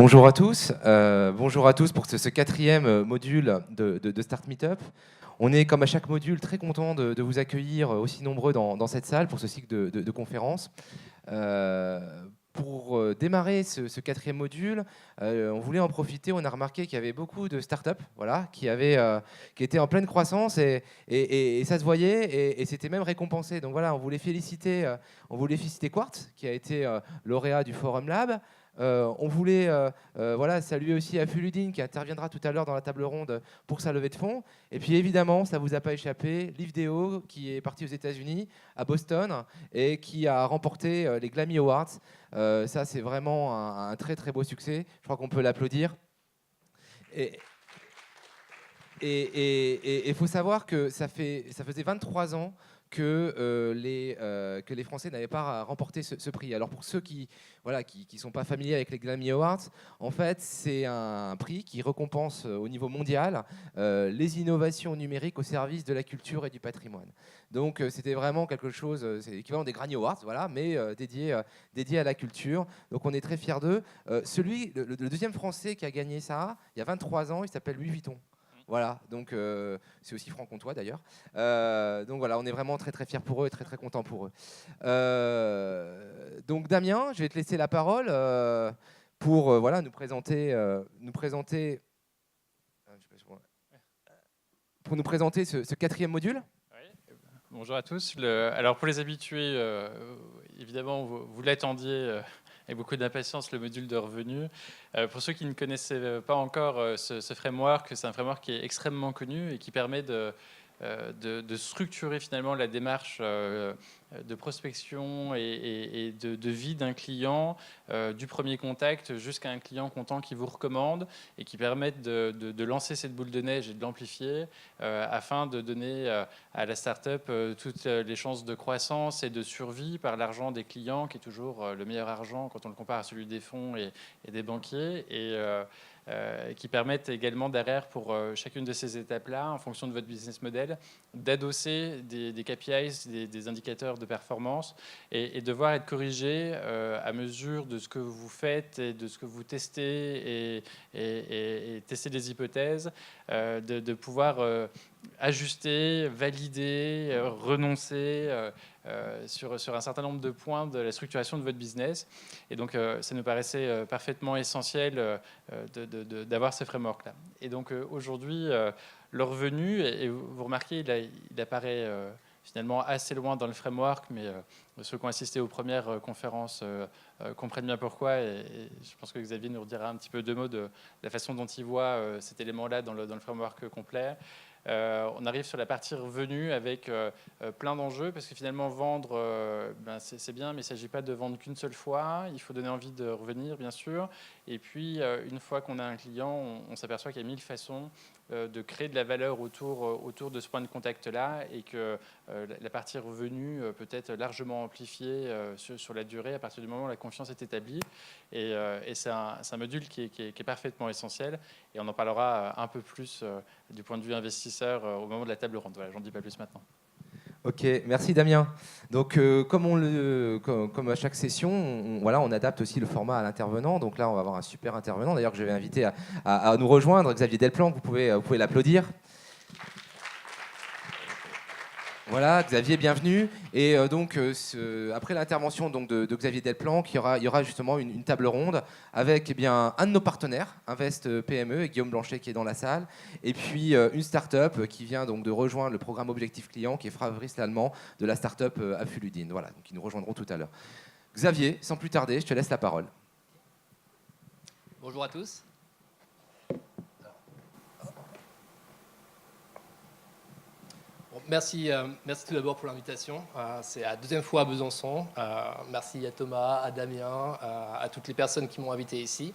Bonjour à tous. Bonjour à tous pour ce quatrième module de Start Meetup. On est, comme à chaque module, très content de vous accueillir aussi nombreux dans cette salle pour ce cycle de conférences. Pour démarrer ce quatrième module, on voulait en profiter. On a remarqué qu'il y avait beaucoup de startups voilà, qui étaient en pleine croissance et ça se voyait et c'était même récompensé. Donc voilà, on voulait féliciter Quartz qui a été lauréat du Forum Lab. On voulait voilà, saluer aussi Afuludin qui interviendra tout à l'heure dans la table ronde pour sa levée de fonds. Et puis évidemment, ça ne vous a pas échappé, Livdeo qui est parti aux États-Unis, à Boston, et qui a remporté les Glammy Awards. Ça, c'est vraiment un très très beau succès. Je crois qu'on peut l'applaudir. Et il faut savoir que ça faisait 23 ans que les Français n'avaient pas remporté ce prix. Alors pour ceux qui sont pas familiers avec les Grammy Awards, en fait c'est un prix qui récompense au niveau mondial les innovations numériques au service de la culture et du patrimoine. Donc c'était vraiment quelque chose, c'est l'équivalent des Grammy Awards, voilà, mais dédié à la culture. Donc on est très fiers d'eux. Le deuxième Français qui a gagné ça, il y a 23 ans, il s'appelle Louis Vuitton. Voilà, donc c'est aussi franc-comtois d'ailleurs. Donc voilà, on est vraiment très très fiers pour eux et très très contents pour eux. Donc Damien, je vais te laisser la parole pour voilà, nous présenter ce quatrième module. Oui. Bonjour à tous. Alors pour les habitués, évidemment, vous l'attendiez avec beaucoup d'impatience, le module de revenus. Pour ceux qui ne connaissaient pas encore ce framework, c'est un framework qui est extrêmement connu et qui permet de structurer finalement la démarche de prospection et de vie d'un client, du premier contact jusqu'à un client content qui vous recommande et qui permettent de lancer cette boule de neige et de l'amplifier afin de donner à la start-up toutes les chances de croissance et de survie par l'argent des clients, qui est toujours le meilleur argent quand on le compare à celui des fonds et des banquiers, et qui permettent également derrière, pour chacune de ces étapes-là, en fonction de votre business model, d'adosser des KPIs, des indicateurs de performance, et devoir être corrigé à mesure de ce que vous faites et de ce que vous testez et tester des hypothèses, de pouvoir ajuster, valider, renoncer sur un certain nombre de points de la structuration de votre business. Et donc, ça nous paraissait parfaitement essentiel d'avoir ce framework-là. Et donc, aujourd'hui, le revenu, et vous remarquez, il apparaît finalement assez loin dans le framework, mais ceux qui ont assisté aux premières conférences comprennent bien pourquoi. Et je pense que Xavier nous redira un petit peu deux mots de la façon dont il voit cet élément-là dans le framework complet. On arrive sur la partie revenu avec plein d'enjeux, parce que finalement vendre, c'est bien, mais il ne s'agit pas de vendre qu'une seule fois. Il faut donner envie de revenir, bien sûr. Et puis, une fois qu'on a un client, on s'aperçoit qu'il y a 1000 façons de créer de la valeur autour de ce point de contact-là, et que la partie revenu peut être largement amplifiée sur la durée à partir du moment où la confiance est établie. Et c'est un module qui est parfaitement essentiel, et on en parlera un peu plus du point de vue investisseur au moment de la table ronde. Voilà, j'en dis pas plus maintenant. Ok, merci Damien. Donc, comme à chaque session, on adapte aussi le format à l'intervenant. Donc là, on va avoir un super intervenant, d'ailleurs, que je vais inviter à nous rejoindre, Xavier Delplanque. Vous pouvez l'applaudir. Voilà, Xavier, bienvenue. Et après l'intervention de Xavier Delplanque, il y aura justement une table ronde avec un de nos partenaires, Invest PME, et Guillaume Blanchet qui est dans la salle, et puis une start-up qui vient donc de rejoindre le programme Objectif Client, qui est Fabrice Lallemand de la start-up Afuludin. Voilà, donc ils nous rejoindront tout à l'heure. Xavier, sans plus tarder, je te laisse la parole. Bonjour à tous. Merci tout d'abord pour l'invitation. C'est la deuxième fois à Besançon. Merci à Thomas, à Damien, à toutes les personnes qui m'ont invité ici.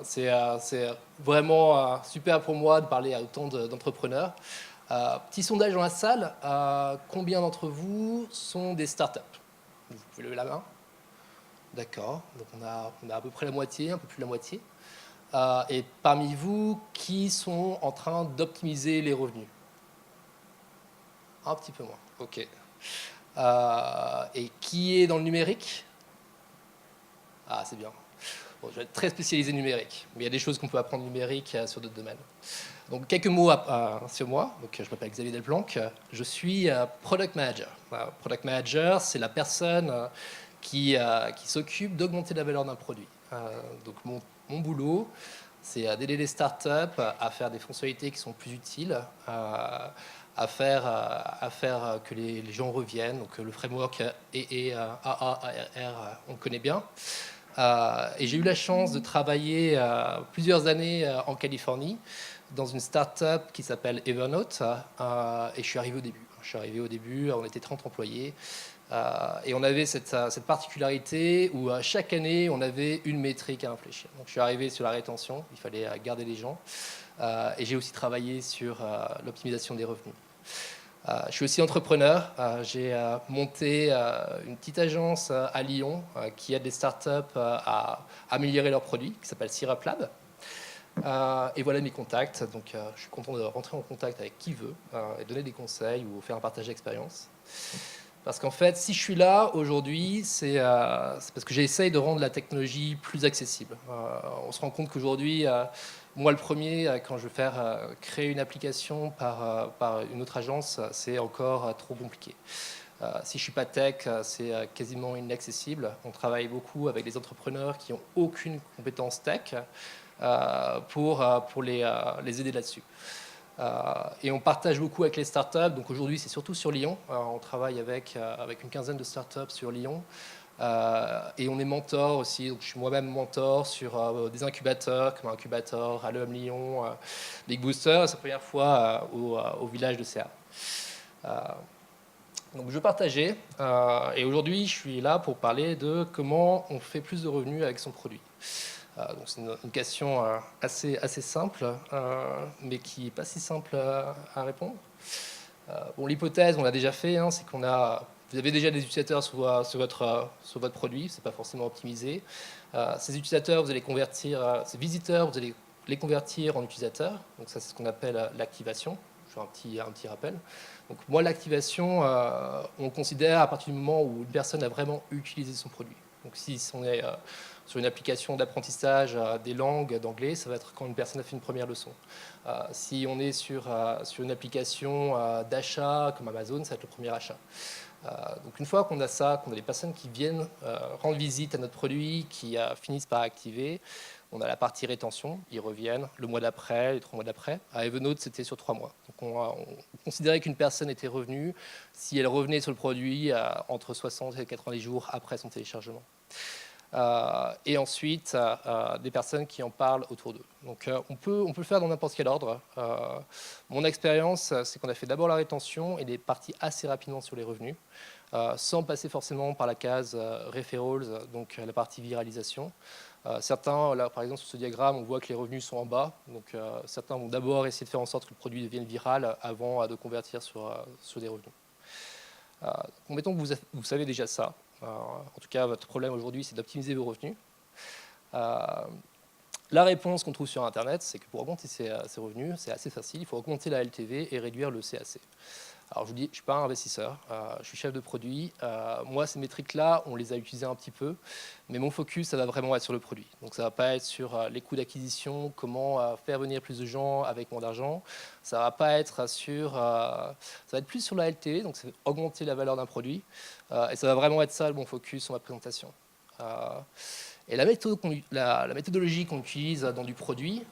C'est vraiment super pour moi de parler à autant d'entrepreneurs. Petit sondage dans la salle. Combien d'entre vous sont des startups? Vous pouvez lever la main. D'accord. Donc on a à peu près la moitié, un peu plus de la moitié. Et parmi vous, qui sont en train d'optimiser les revenus? Un petit peu moins, ok. Et qui est dans le numérique? Ah, c'est bien. Bon, je vais être très spécialisé numérique, mais il y a des choses qu'on peut apprendre numérique sur d'autres domaines. Donc, quelques mots sur moi. Donc, je m'appelle Xavier Delplanque. Je suis Product Manager. Product Manager, c'est la personne qui s'occupe d'augmenter la valeur d'un produit. Donc, mon boulot, c'est d'aider les startups à faire des fonctionnalités qui sont plus utiles, à faire que les gens reviennent. Donc, le framework AARR, on le connaît bien. Et j'ai eu la chance de travailler plusieurs années en Californie dans une start-up qui s'appelle Evernote. Et je suis arrivé au début. On était 30 employés. Et on avait cette particularité où chaque année, on avait une métrique à infléchir. Donc, je suis arrivé sur la rétention. Il fallait garder les gens. Et j'ai aussi travaillé sur l'optimisation des revenus. Je suis aussi entrepreneur. J'ai monté une petite agence à Lyon qui aide les startups à améliorer leurs produits, qui s'appelle Syrup Lab. Et voilà mes contacts. Donc, je suis content de rentrer en contact avec qui veut et donner des conseils ou faire un partage d'expérience. Parce qu'en fait, si je suis là aujourd'hui, c'est parce que j'essaye de rendre la technologie plus accessible. On se rend compte qu'aujourd'hui, moi le premier, quand je veux faire créer une application par une autre agence, c'est encore trop compliqué. Si je ne suis pas tech, c'est quasiment inaccessible. On travaille beaucoup avec des entrepreneurs qui n'ont aucune compétence tech pour les aider là-dessus. Et on partage beaucoup avec les startups. Donc aujourd'hui, c'est surtout sur Lyon. On travaille avec une quinzaine de startups sur Lyon. Et on est mentor aussi. Donc je suis moi-même mentor sur des incubateurs, comme Incubator, Alum Lyon, Big Booster. C'est la première fois au village de CA. Donc je partageais. Et aujourd'hui, je suis là pour parler de comment on fait plus de revenus avec son produit. Donc c'est une question assez simple, mais qui n'est pas si simple à répondre. Bon, l'hypothèse, on l'a déjà fait, c'est vous avez déjà des utilisateurs sur votre produit, ce n'est pas forcément optimisé. Ces utilisateurs, ces visiteurs, vous allez les convertir en utilisateurs. Donc ça, c'est ce qu'on appelle l'activation. Je fais un petit rappel. Donc moi, l'activation, on considère à partir du moment où une personne a vraiment utilisé son produit. Donc si on est sur une application d'apprentissage des langues d'anglais, ça va être quand une personne a fait une première leçon. Si on est sur une application d'achat comme Amazon, ça va être le premier achat. Donc une fois qu'on a ça, qu'on a des personnes qui viennent rendre visite à notre produit, qui finissent par activer, on a la partie rétention, ils reviennent le mois d'après, les 3 mois d'après. À Evernote, c'était sur 3 mois. Donc on considérait qu'une personne était revenue si elle revenait sur le produit entre 60 et 90 jours après son téléchargement. Et ensuite, des personnes qui en parlent autour d'eux. Donc on peut le faire dans n'importe quel ordre. Mon expérience, c'est qu'on a fait d'abord la rétention et est parti assez rapidement sur les revenus, sans passer forcément par la case referrals, donc la partie viralisation. Certains, là par exemple sur ce diagramme, on voit que les revenus sont en bas. Donc certains vont d'abord essayer de faire en sorte que le produit devienne viral avant de convertir sur des revenus. Mettons que vous savez déjà ça. En tout cas, votre problème aujourd'hui, c'est d'optimiser vos revenus. La réponse qu'on trouve sur Internet, c'est que pour augmenter ses revenus, c'est assez facile. Il faut augmenter la LTV et réduire le CAC. Alors, je vous dis, je ne suis pas un investisseur, je suis chef de produit. Moi, ces métriques-là, on les a utilisées un petit peu, mais mon focus, ça va vraiment être sur le produit. Donc, ça ne va pas être sur les coûts d'acquisition, comment faire venir plus de gens avec moins d'argent. Ça va pas être ça va être plus sur la LTV, donc c'est augmenter la valeur d'un produit. Et ça va vraiment être ça, mon focus sur ma présentation. Et la méthodologie qu'on utilise dans du produit,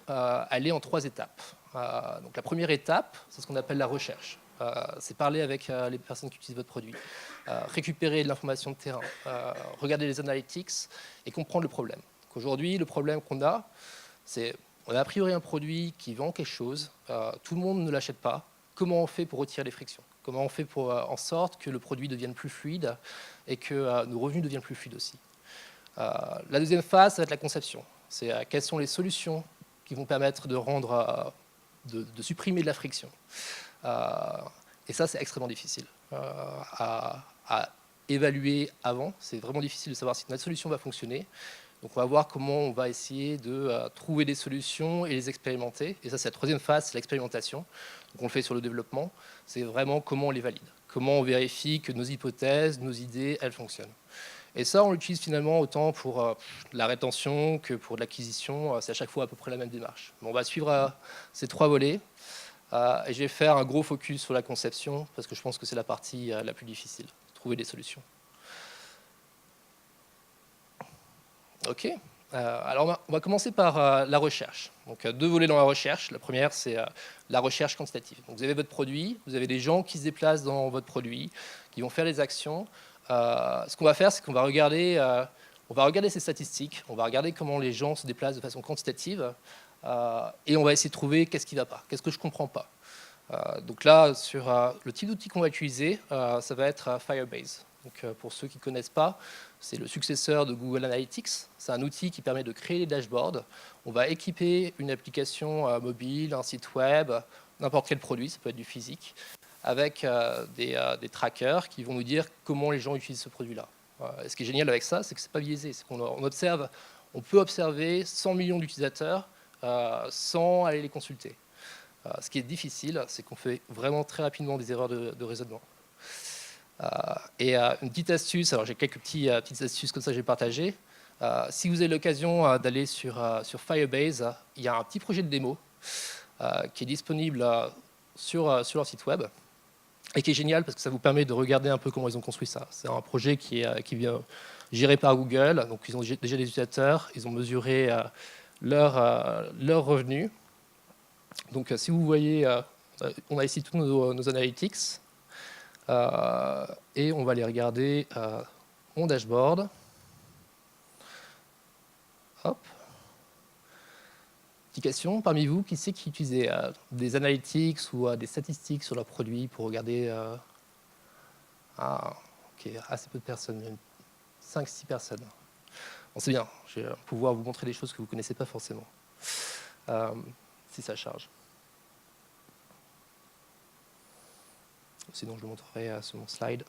elle est en 3 étapes. Donc, la première étape, c'est ce qu'on appelle la recherche. C'est parler avec les personnes qui utilisent votre produit, récupérer de l'information de terrain, regarder les analytics et comprendre le problème. Aujourd'hui, le problème qu'on a, c'est on a a priori un produit qui vend quelque chose, tout le monde ne l'achète pas. Comment on fait pour retirer les frictions? Comment on fait pour en sorte que le produit devienne plus fluide et que nos revenus deviennent plus fluides aussi? La deuxième phase, ça va être la conception. C'est quelles sont les solutions qui vont permettre de supprimer de la friction. Et ça, c'est extrêmement difficile à évaluer avant. C'est vraiment difficile de savoir si notre solution va fonctionner. Donc, on va voir comment on va essayer de trouver des solutions et les expérimenter. Et ça, c'est la troisième phase, c'est l'expérimentation. Donc, on le fait sur le développement. C'est vraiment comment on les valide. Comment on vérifie que nos hypothèses, nos idées, elles fonctionnent. Et ça, on l'utilise finalement autant pour la rétention que pour de l'acquisition. C'est à chaque fois à peu près la même démarche. Mais on va suivre ces 3 volets. Et je vais faire un gros focus sur la conception, parce que je pense que c'est la partie la plus difficile, trouver des solutions. OK. Alors, on va commencer par la recherche. Donc, 2 volets dans la recherche. La première, c'est la recherche quantitative. Donc, vous avez votre produit, vous avez des gens qui se déplacent dans votre produit, qui vont faire des actions. Ce qu'on va faire, c'est qu'on va regarder ces statistiques, on va regarder comment les gens se déplacent de façon quantitative, et on va essayer de trouver qu'est-ce qui ne va pas, qu'est-ce que je ne comprends pas. Donc là, sur le type d'outil qu'on va utiliser, ça va être Firebase. Donc, pour ceux qui ne connaissent pas, c'est le successeur de Google Analytics. C'est un outil qui permet de créer des dashboards. On va équiper une application mobile, un site web, n'importe quel produit, ça peut être du physique, avec des trackers qui vont nous dire comment les gens utilisent ce produit-là. Ce qui est génial avec ça, c'est que ce n'est pas biaisé. On peut observer 100 millions d'utilisateurs sans aller les consulter. Ce qui est difficile, c'est qu'on fait vraiment très rapidement des erreurs de raisonnement. Et une petite astuce, alors j'ai quelques petites astuces comme ça que j'ai partagées. Si vous avez l'occasion d'aller sur Firebase, il y a un petit projet de démo qui est disponible sur leur site web et qui est génial parce que ça vous permet de regarder un peu comment ils ont construit ça. C'est un projet qui vient géré par Google, donc ils ont déjà des utilisateurs, ils ont mesuré leurs revenus. Donc si vous voyez, on a ici tous nos analytics et on va les regarder en dashboard. Hop. Petite question, parmi vous, qui c'est qui utilisait des analytics ou des statistiques sur leurs produits pour regarder ok, assez peu de personnes, 5-6 personnes. Bon, c'est bien, je vais pouvoir vous montrer des choses que vous ne connaissez pas forcément. Si ça charge. Sinon, je le montrerai sur mon slide.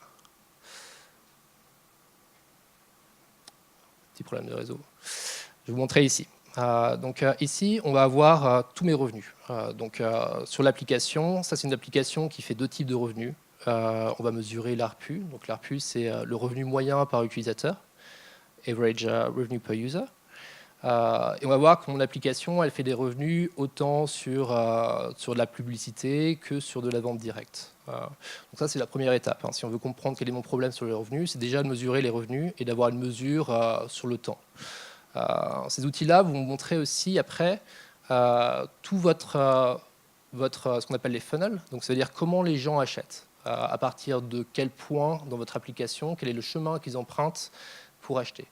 Petit problème de réseau. Je vais vous montrer ici. Ici, on va avoir tous mes revenus. Sur l'application, ça c'est une application qui fait 2 types de revenus. On va mesurer l'ARPU. Donc l'ARPU, c'est le revenu moyen par utilisateur, average revenue per user. Et on va voir que mon application, elle fait des revenus autant sur de la publicité que sur de la vente directe. Donc ça, c'est la première étape. Si on veut comprendre quel est mon problème sur les revenus, c'est déjà de mesurer les revenus et d'avoir une mesure sur le temps. Ces outils-là vont vous montrer aussi après tout ce qu'on appelle les funnels. Donc ça veut dire comment les gens achètent, à partir de quel point dans votre application, quel est le chemin qu'ils empruntent pour acheter.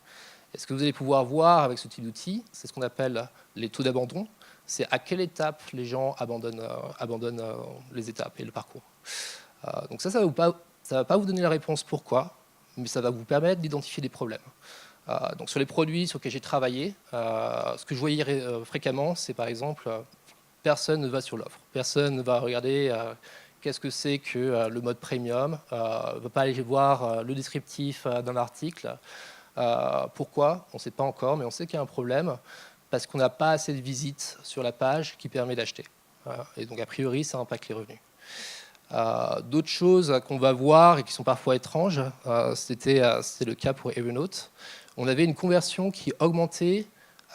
Et ce que vous allez pouvoir voir avec ce type d'outils, c'est ce qu'on appelle les taux d'abandon. C'est à quelle étape les gens abandonnent les étapes et le parcours. Donc ça ne va pas vous donner la réponse pourquoi, mais ça va vous permettre d'identifier des problèmes. Donc sur les produits sur lesquels j'ai travaillé, ce que je voyais fréquemment, c'est par exemple, personne ne va sur l'offre. Personne ne va regarder qu'est-ce que c'est que le mode premium, ne va pas aller voir le descriptif d'un article. Pourquoi? On ne sait pas encore, mais on sait qu'il y a un problème parce qu'on n'a pas assez de visites sur la page qui permet d'acheter. Et donc, a priori, ça impacte les revenus. D'autres choses qu'on va voir et qui sont parfois étranges, c'était le cas pour Evernote. On avait une conversion qui augmentait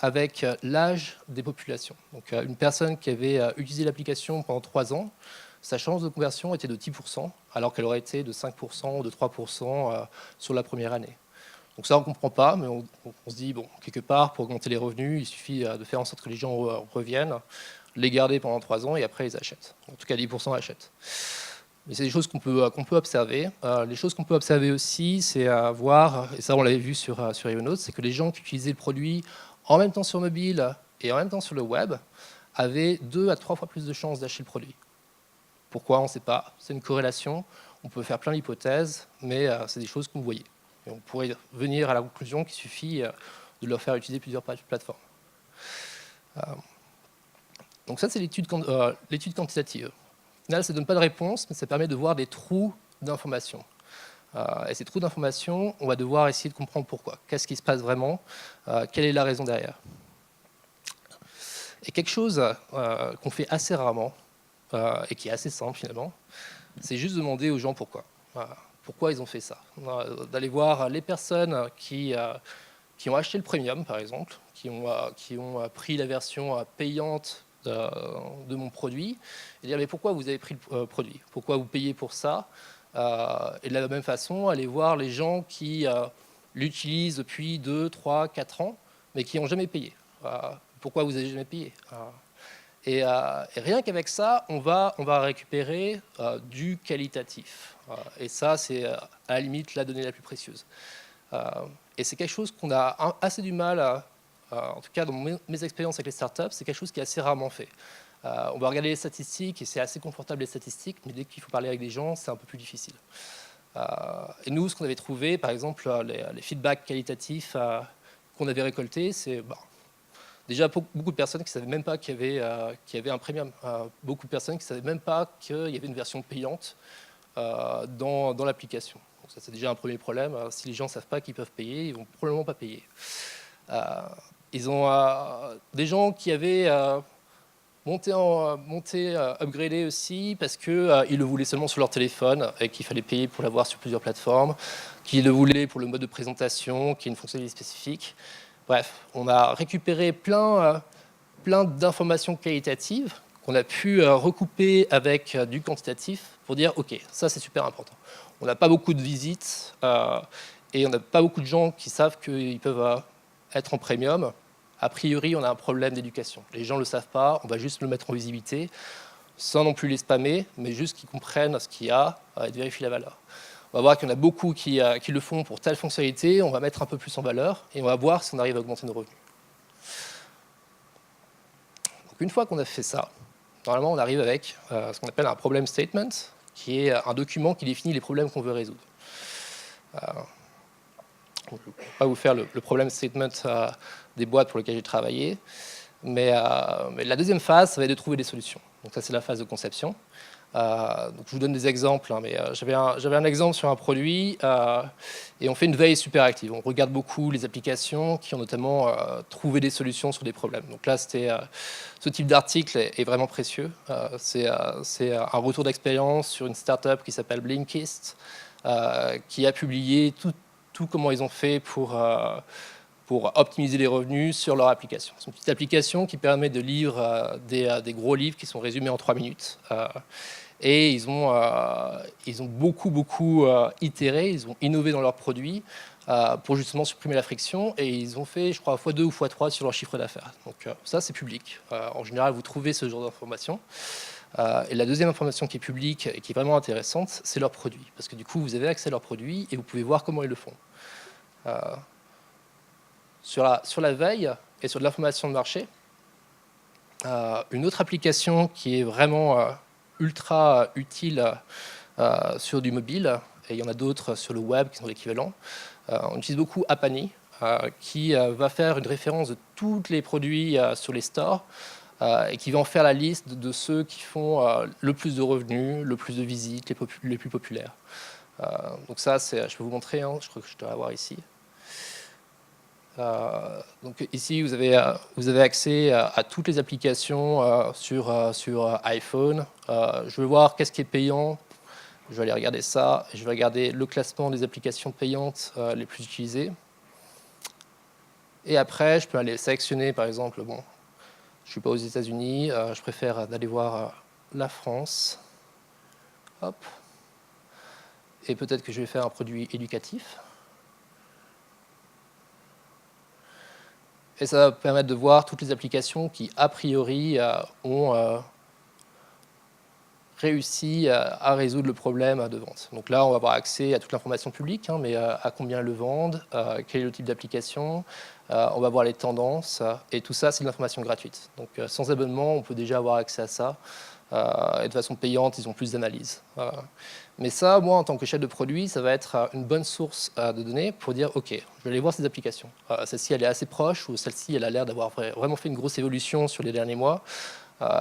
avec l'âge des populations. Donc, une personne qui avait utilisé l'application pendant 3 ans, sa chance de conversion était de 10%, alors qu'elle aurait été de 5% ou de 3% sur la première année. Donc ça, on ne comprend pas, mais on se dit, bon, quelque part, pour augmenter les revenus, il suffit de faire en sorte que les gens reviennent, les garder pendant 3 ans et après, ils achètent. En tout cas, 10% achètent. Mais c'est des choses qu'on peut observer. Les choses qu'on peut observer aussi, c'est voir, et ça, on l'avait vu sur Evernote, c'est que les gens qui utilisaient le produit en même temps sur mobile et en même temps sur le web avaient 2 à 3 fois plus de chances d'acheter le produit. Pourquoi? On ne sait pas. C'est une corrélation. On peut faire plein d'hypothèses, mais c'est des choses que vous voyez. Et on pourrait venir à la conclusion qu'il suffit de leur faire utiliser plusieurs plateformes. Donc ça, c'est l'étude quantitative. Au final, ça ne donne pas de réponse, mais ça permet de voir des trous d'informations. Et ces trous d'informations, on va devoir essayer de comprendre pourquoi. Qu'est-ce qui se passe vraiment? Quelle est la raison derrière? Et quelque chose qu'on fait assez rarement, et qui est assez simple finalement, c'est juste demander aux gens pourquoi. pourquoi ils ont fait ça. D'aller voir les personnes qui ont acheté le premium, par exemple, qui ont pris la version payante de mon produit, et dire mais pourquoi vous avez pris le produit, pourquoi vous payez pour ça, et de la même façon aller voir les gens qui l'utilisent depuis 2, 3, 4 ans, mais qui n'ont jamais payé. Pourquoi vous n'avez jamais payé et rien qu'avec ça, on va récupérer du qualitatif. Et ça, c'est à la limite la donnée la plus précieuse. Et c'est quelque chose qu'on a assez du mal, en tout cas dans mes expériences avec les startups, c'est quelque chose qui est assez rarement fait. On va regarder les statistiques et c'est assez confortable les statistiques, mais dès qu'il faut parler avec des gens, c'est un peu plus difficile. Et nous, ce qu'on avait trouvé, par exemple, les feedbacks qualitatifs qu'on avait récoltés, c'est déjà beaucoup de personnes qui ne savaient même pas qu'il y avait un premium. Beaucoup de personnes qui ne savaient même pas qu'il y avait une version payante dans l'application. Donc ça, c'est déjà un premier problème. Si les gens ne savent pas qu'ils peuvent payer, ils ne vont probablement pas payer. Ils ont des gens qui avaient upgradé aussi parce qu'ils le voulaient seulement sur leur téléphone et qu'il fallait payer pour l'avoir sur plusieurs plateformes, qu'ils le voulaient pour le mode de présentation, qui est une fonctionnalité spécifique. Bref, on a récupéré plein d'informations qualitatives qu'on a pu recouper avec du quantitatif pour dire ok, ça c'est super important. On n'a pas beaucoup de visites et on n'a pas beaucoup de gens qui savent qu'ils peuvent être en premium. A priori, on a un problème d'éducation. Les gens ne le savent pas, on va juste le mettre en visibilité, sans non plus les spammer, mais juste qu'ils comprennent ce qu'il y a et de vérifier la valeur. On va voir qu'il y en a beaucoup qui le font pour telle fonctionnalité, on va mettre un peu plus en valeur et on va voir si on arrive à augmenter nos revenus. Donc une fois qu'on a fait ça, normalement on arrive avec ce qu'on appelle un problem statement, qui est un document qui définit les problèmes qu'on veut résoudre. Je ne vais pas vous faire le problem statement des boîtes pour lesquelles j'ai travaillé, mais la deuxième phase, ça va être de trouver des solutions. Donc ça, c'est la phase de conception. Donc je vous donne des exemples, hein, mais j'avais un exemple sur un produit et on fait une veille super active. On regarde beaucoup les applications qui ont notamment trouvé des solutions sur des problèmes. Donc là, ce type d'article est vraiment précieux. C'est un retour d'expérience sur une startup qui s'appelle Blinkist, qui a publié tout comment ils ont fait pour optimiser les revenus sur leur application. C'est une petite application qui permet de lire des gros livres qui sont résumés en 3 minutes. Et ils ont beaucoup itéré, ils ont innové dans leurs produits pour justement supprimer la friction. Et ils ont fait, je crois, x2 ou x3 sur leur chiffre d'affaires. Donc ça, c'est public. En général, vous trouvez ce genre d'informations. Et la deuxième information qui est publique et qui est vraiment intéressante, c'est leurs produits. Parce que du coup, vous avez accès à leurs produits et vous pouvez voir comment ils le font. Sur la veille et sur de l'information de marché, une autre application qui est vraiment ultra utile sur du mobile, et il y en a d'autres sur le web qui sont l'équivalent, on utilise beaucoup Apani, qui va faire une référence de tous les produits sur les stores et qui va en faire la liste de ceux qui font le plus de revenus, le plus de visites, les plus populaires. Donc ça, je peux vous montrer, hein, je crois que je dois l'avoir ici. Donc ici, vous avez accès à toutes les applications sur iPhone. Je vais voir qu'est-ce qui est payant. Je vais aller regarder ça. Je vais regarder le classement des applications payantes les plus utilisées. Et après, je peux aller sélectionner, par exemple, bon, je ne suis pas aux États-Unis, je préfère d'aller voir la France. Hop. Et peut-être que je vais faire un produit éducatif. Et ça va permettre de voir toutes les applications qui, a priori, ont réussi à résoudre le problème de vente. Donc là, on va avoir accès à toute l'information publique, hein, mais à combien elles le vendent, quel est le type d'application, on va voir les tendances, et tout ça, c'est de l'information gratuite. Donc sans abonnement, on peut déjà avoir accès à ça. Et de façon payante, ils ont plus d'analyse. Mais ça, moi, en tant que chef de produit, ça va être une bonne source de données pour dire, OK, je vais aller voir ces applications. Celle-ci, elle est assez proche, ou celle-ci, elle a l'air d'avoir vraiment fait une grosse évolution sur les derniers mois.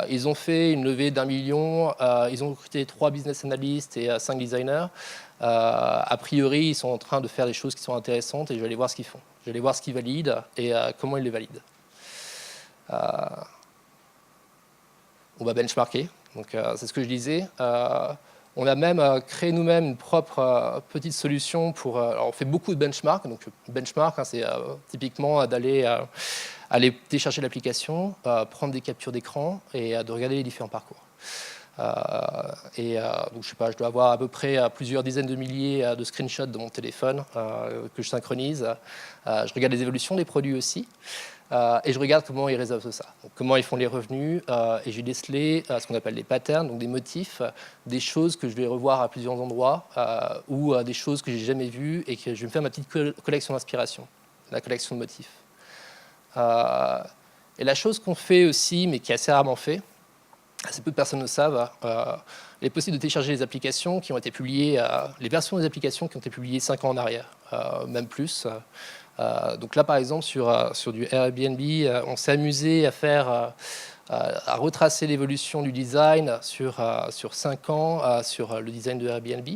Ils ont fait une levée d'1 million, ils ont recruté 3 business analysts et 5 designers. A priori, ils sont en train de faire des choses qui sont intéressantes et je vais aller voir ce qu'ils font. Je vais aller voir ce qu'ils valident et comment ils les valident. On va benchmarker, donc c'est ce que je disais. On a même créé nous-mêmes une propre petite solution pour... alors on fait beaucoup de benchmark. Donc, benchmark, c'est typiquement d'aller aller télécharger l'application, prendre des captures d'écran et de regarder les différents parcours. Donc, je sais pas, je dois avoir à peu près plusieurs dizaines de milliers de screenshots de mon téléphone que je synchronise. Je regarde les évolutions des produits aussi. Et je regarde comment ils résolvent ça. Donc, comment ils font les revenus. Et j'ai décelé ce qu'on appelle des patterns, donc des motifs, des choses que je vais revoir à plusieurs endroits ou des choses que j'ai jamais vues et que je vais me faire ma petite collection d'inspiration, la collection de motifs. Et la chose qu'on fait aussi, mais qui est assez rarement fait, assez peu de personnes le savent, il est possible de télécharger les applications qui ont été publiées, les versions des applications qui ont été publiées 5 ans en arrière, même plus. Donc là, par exemple, sur du Airbnb, on s'est amusé à retracer l'évolution du design sur 5 ans sur le design de Airbnb.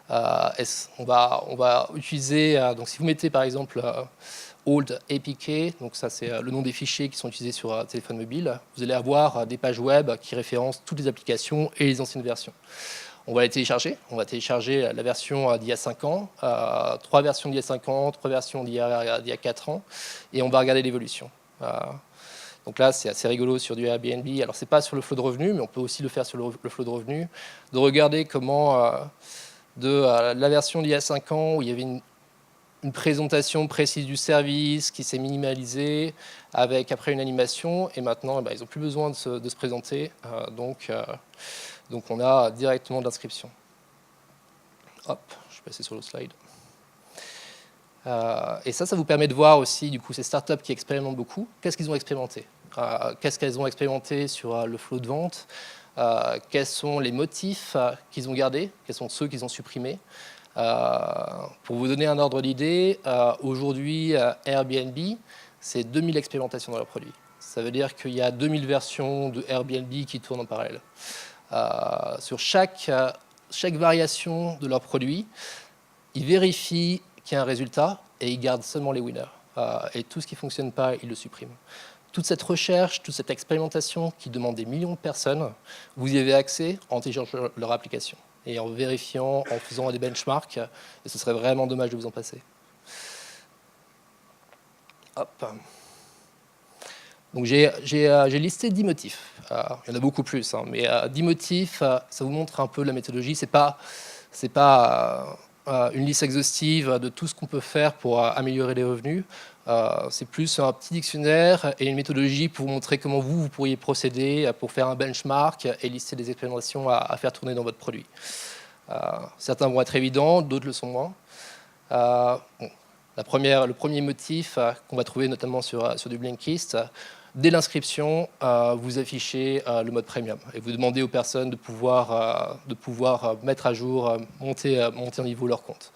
On va utiliser, donc si vous mettez par exemple Old APK, donc ça c'est le nom des fichiers qui sont utilisés sur téléphone mobile, vous allez avoir des pages web qui référencent toutes les applications et les anciennes versions. On va les télécharger. On va télécharger la version d'il y a 5 ans, 3 versions d'il y a 5 ans, 3 versions d'il y a 4 ans, et on va regarder l'évolution. Donc là, c'est assez rigolo sur du Airbnb. Alors, ce n'est pas sur le flot de revenus, mais on peut aussi le faire sur le flot de revenus, de regarder comment, la version d'il y a 5 ans, où il y avait une présentation précise du service qui s'est minimalisée, avec après une animation, et maintenant, ils n'ont plus besoin de se présenter. Donc on a directement de l'inscription. Hop, je vais passer sur le slide. Et ça vous permet de voir aussi, du coup, ces startups qui expérimentent beaucoup, qu'est-ce qu'ils ont expérimenté, qu'est-ce qu'elles ont expérimenté sur le flot de vente, quels sont les motifs qu'ils ont gardés, quels sont ceux qu'ils ont supprimés. Pour vous donner un ordre d'idée, aujourd'hui, Airbnb, c'est 2000 expérimentations dans leurs produits. Ça veut dire qu'il y a 2000 versions de Airbnb qui tournent en parallèle. Sur chaque variation de leur produit, ils vérifient qu'il y a un résultat et ils gardent seulement les winners. Et tout ce qui ne fonctionne pas, ils le suppriment. Toute cette recherche, toute cette expérimentation qui demande des millions de personnes, vous y avez accès en téléchargeant leur application et en vérifiant, en faisant des benchmarks, et ce serait vraiment dommage de vous en passer. Hop. Donc j'ai listé 10 motifs. Il y en a beaucoup plus, mais 10 motifs, ça vous montre un peu la méthodologie. C'est pas une liste exhaustive de tout ce qu'on peut faire pour améliorer les revenus. C'est plus un petit dictionnaire et une méthodologie pour vous montrer comment vous pourriez procéder pour faire un benchmark et lister des expérimentations à faire tourner dans votre produit. Certains vont être évidents, d'autres le sont moins. Le premier motif qu'on va trouver notamment sur du Blinkist, dès l'inscription, vous affichez le mode premium et vous demandez aux personnes de pouvoir mettre à jour, monter en niveau leur compte.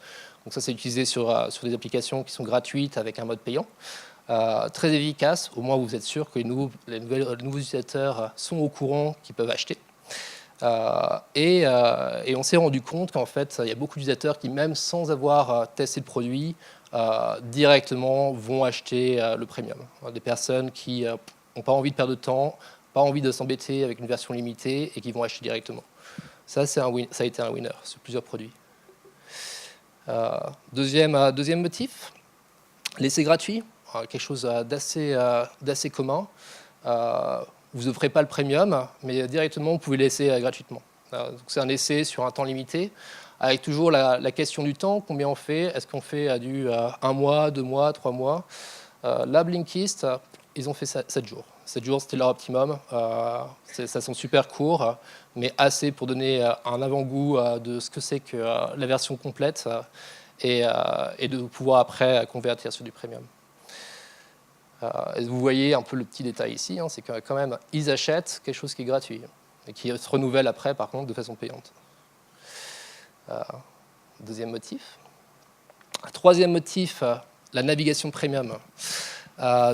Donc ça, c'est utilisé sur des applications qui sont gratuites avec un mode payant. Très efficace, au moins vous êtes sûr que les nouveaux utilisateurs sont au courant qu'ils peuvent acheter. Et on s'est rendu compte qu'en fait, il y a beaucoup d'utilisateurs qui, même sans avoir testé le produit, directement vont acheter le premium. Des personnes qui n'ont pas envie de perdre de temps, pas envie de s'embêter avec une version limitée et qui vont acheter directement. Ça a été un winner sur plusieurs produits. Deuxième motif, l'essai gratuit, quelque chose d'assez commun. Vous n'offrez pas le premium, mais directement, vous pouvez l'essayer gratuitement. C'est un essai sur un temps limité, avec toujours la question du temps, combien on fait. Est-ce qu'on fait du 1 mois, 2 mois, 3 mois? Là, Blinkist, ils ont fait 7 jours. 7 jours, c'était leur optimum. Ça sont super courts, mais assez pour donner un avant-goût de ce que c'est que la version complète et de pouvoir après convertir sur du premium. Vous voyez un peu le petit détail ici, c'est que quand même, ils achètent quelque chose qui est gratuit et qui se renouvelle après, par contre, de façon payante. Deuxième motif. Troisième motif, la navigation premium.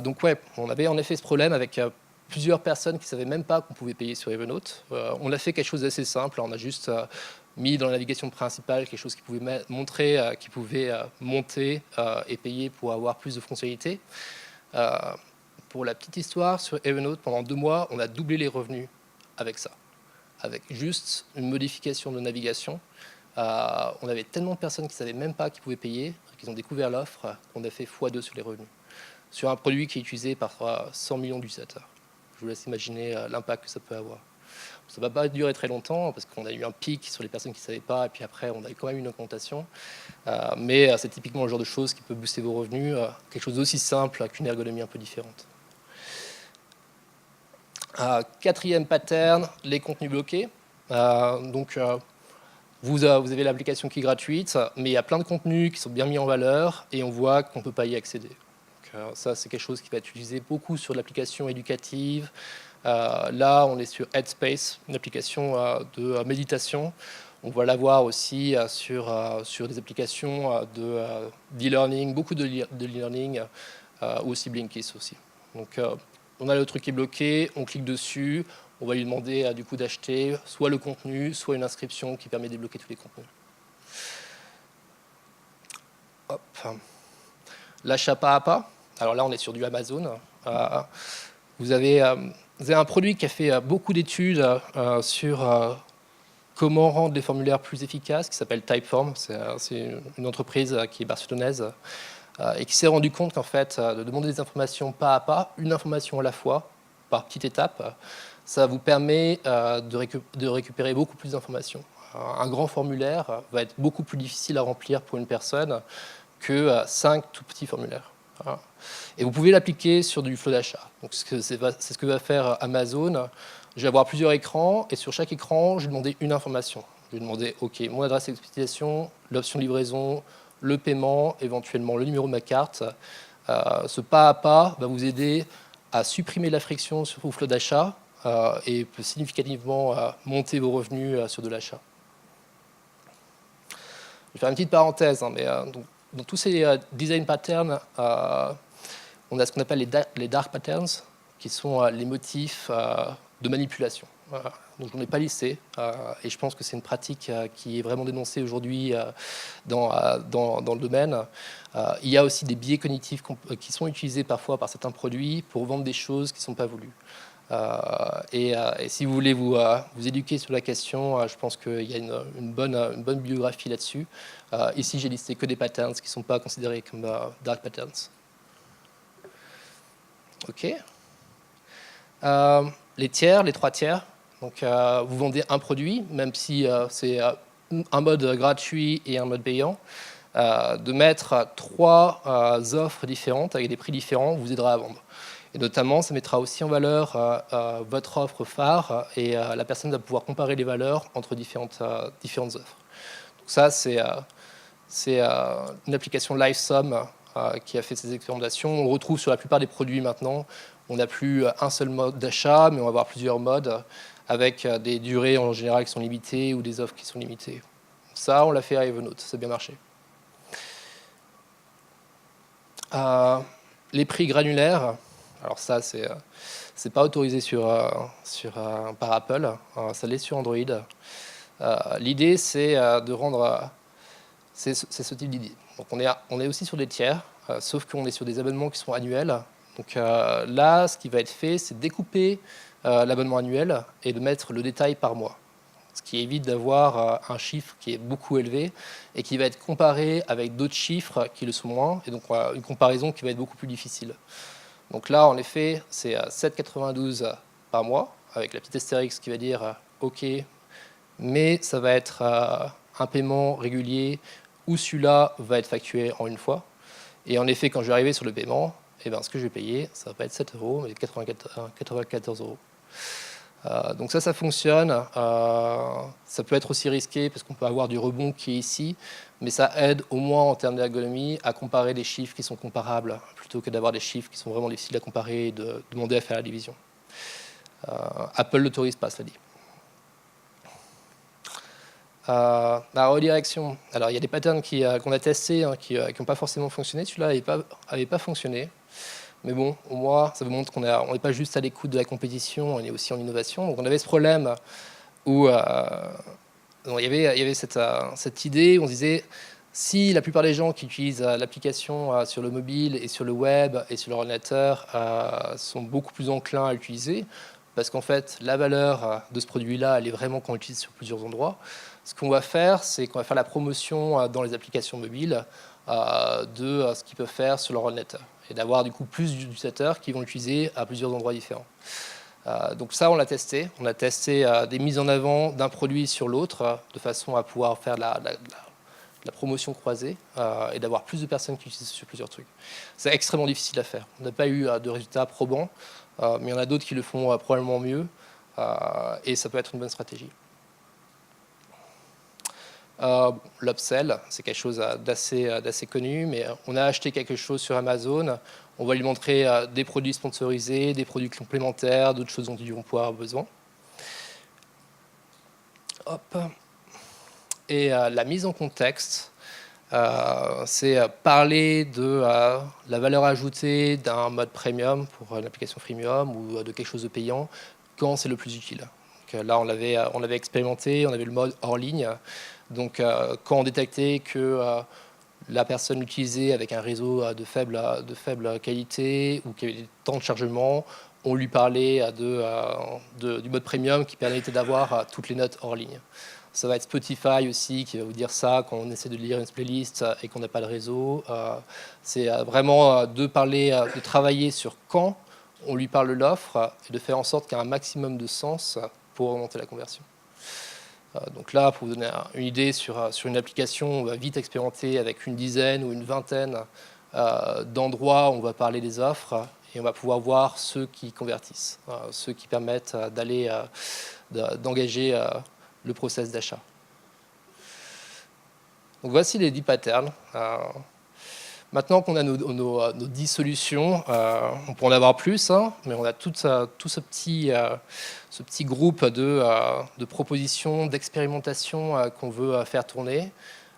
Donc ouais, on avait en effet ce problème avec plusieurs personnes qui ne savaient même pas qu'on pouvait payer sur Evernote. On a fait quelque chose d'assez simple, on a juste mis dans la navigation principale quelque chose qui pouvait montrer, qui pouvait monter et payer pour avoir plus de fonctionnalités. Pour la petite histoire, sur Evernote, pendant 2 mois, on a doublé les revenus avec ça. avec juste une modification de navigation. On avait tellement de personnes qui ne savaient même pas qu'ils pouvaient payer, qu'ils ont découvert l'offre, qu'on a fait x2 sur les revenus. Sur un produit qui est utilisé par 100 millions d'utilisateurs. Je vous laisse imaginer l'impact que ça peut avoir. Ça ne va pas durer très longtemps parce qu'on a eu un pic sur les personnes qui ne savaient pas et puis après on a eu quand même une augmentation. Mais c'est typiquement le genre de choses qui peut booster vos revenus, quelque chose d'aussi simple qu'une ergonomie un peu différente. Quatrième pattern, les contenus bloqués. Vous avez l'application qui est gratuite, mais il y a plein de contenus qui sont bien mis en valeur et on voit qu'on ne peut pas y accéder. Ça, c'est quelque chose qui va être utilisé beaucoup sur l'application éducative. Là, on est sur Headspace, une application de méditation. On va l'avoir aussi sur des applications d'e-learning, beaucoup de e-learning, ou aussi Blinkist aussi. Donc, on a le truc qui est bloqué, on clique dessus, on va lui demander du coup d'acheter soit le contenu, soit une inscription qui permet de débloquer tous les contenus. Hop. L'achat pas à pas. Alors là, on est sur du Amazon. Vous avez un produit qui a fait beaucoup d'études sur comment rendre les formulaires plus efficaces, qui s'appelle Typeform. C'est une entreprise qui est barcelonaise et qui s'est rendu compte qu'en fait, de demander des informations pas à pas, une information à la fois, par petite étape, ça vous permet de récupérer beaucoup plus d'informations. Un grand formulaire va être beaucoup plus difficile à remplir pour une personne que 5 tout petits formulaires. Voilà. Et vous pouvez l'appliquer sur du flow d'achat. Donc c'est ce que va faire Amazon. Je vais avoir plusieurs écrans et sur chaque écran, je vais demander une information. Je vais demander OK, mon adresse d'expédition, l'option livraison, le paiement, éventuellement le numéro de ma carte. Ce pas à pas va vous aider à supprimer la friction sur vos flows d'achat et peut significativement monter vos revenus sur de l'achat. Je vais faire une petite parenthèse, hein, mais dans tous ces design patterns, on a ce qu'on appelle les dark patterns, qui sont les motifs de manipulation. Donc je n'en ai pas listé, et je pense que c'est une pratique qui est vraiment dénoncée aujourd'hui dans le domaine. Il y a aussi des biais cognitifs qui sont utilisés parfois par certains produits pour vendre des choses qui ne sont pas voulues. Et si vous voulez vous éduquer sur la question, je pense qu'il y a une bonne bibliographie là-dessus. Ici, j'ai listé que des patterns qui ne sont pas considérés comme dark patterns. OK. Les tiers, les 3 tiers. Donc, vous vendez un produit, même si c'est un mode gratuit et un mode payant. De mettre 3 offres différentes avec des prix différents vous aidera à vendre. Et notamment, ça mettra aussi en valeur votre offre phare et la personne va pouvoir comparer les valeurs entre différentes offres. Donc ça, c'est une application LiveSum qui a fait ces expérimentations. On le retrouve sur la plupart des produits maintenant. On n'a plus un seul mode d'achat, mais on va avoir plusieurs modes avec des durées en général qui sont limitées ou des offres qui sont limitées. Ça, on l'a fait à Evernote, ça a bien marché. Les prix granulaires. Alors ça, c'est pas autorisé par Apple, ça l'est sur Android. L'idée, c'est de rendre... c'est ce type d'idée. Donc on est aussi sur des tiers, sauf qu'on est sur des abonnements qui sont annuels. Donc là, ce qui va être fait, c'est découper l'abonnement annuel et de mettre le détail par mois. Ce qui évite d'avoir un chiffre qui est beaucoup élevé et qui va être comparé avec d'autres chiffres qui le sont moins, et donc une comparaison qui va être beaucoup plus difficile. Donc là, en effet, c'est 7,92 par mois, avec la petite astérix qui va dire OK, mais ça va être un paiement régulier où celui-là va être facturé en une fois. Et en effet, quand je vais arriver sur le paiement, eh ben, ce que je vais payer, ça va pas être 7 €, mais 94 €. Donc ça fonctionne. Ça peut être aussi risqué parce qu'on peut avoir du rebond qui est ici, mais ça aide au moins en termes d'ergonomie à comparer des chiffres qui sont comparables plutôt que d'avoir des chiffres qui sont vraiment difficiles à comparer et de demander à faire la division. Apple l'autorise pas, cela dit. La redirection. Alors il y a des patterns qu'on a testés qui n'ont pas forcément fonctionné. Celui-là n'avait pas fonctionné. Mais bon, au moins, ça vous montre qu'on n'est pas juste à l'écoute de la compétition, on est aussi en innovation. Donc on avait ce problème où il y avait cette idée où on se disait, si la plupart des gens qui utilisent l'application sur le mobile et sur le web et sur leur ordinateur sont beaucoup plus enclins à l'utiliser, parce qu'en fait, la valeur de ce produit-là, elle est vraiment qu'on l'utilise sur plusieurs endroits. Ce qu'on va faire, c'est qu'on va faire la promotion dans les applications mobiles de ce qu'ils peuvent faire sur leur ordinateur, et d'avoir du coup plus d'utilisateurs qui vont l'utiliser à plusieurs endroits différents. Donc ça, on l'a testé. On a testé des mises en avant d'un produit sur l'autre, de façon à pouvoir faire la promotion croisée et d'avoir plus de personnes qui utilisent sur plusieurs trucs. C'est extrêmement difficile à faire. On n'a pas eu de résultats probants, mais il y en a d'autres qui le font probablement mieux, et ça peut être une bonne stratégie. L'upsell, c'est quelque chose d'assez connu, mais on a acheté quelque chose sur Amazon, on va lui montrer des produits sponsorisés, des produits complémentaires, d'autres choses dont ils vont pouvoir avoir besoin. Hop. Et la mise en contexte, c'est parler de la valeur ajoutée d'un mode premium pour une application freemium ou de quelque chose de payant quand c'est le plus utile. Donc, là, on l'avait expérimenté, on avait le mode hors ligne. Donc, quand on détectait que la personne l'utilisait avec un réseau de faible qualité ou qu'il y avait des temps de chargement, on lui parlait du mode premium qui permettait d'avoir toutes les notes hors ligne. Ça va être Spotify aussi qui va vous dire ça quand on essaie de lire une playlist et qu'on n'a pas de réseau. C'est vraiment de travailler sur quand on lui parle de l'offre et de faire en sorte qu'il y ait un maximum de sens pour augmenter la conversion. Donc là, pour vous donner une idée sur une application, on va vite expérimenter avec une dizaine ou une vingtaine d'endroits où on va parler des offres et on va pouvoir voir ceux qui convertissent, ceux qui permettent d'engager le process d'achat. Donc voici les 10 patterns. Maintenant qu'on a nos 10 solutions, on peut en avoir plus, hein, mais on a tout ce petit groupe de propositions, d'expérimentations qu'on veut faire tourner.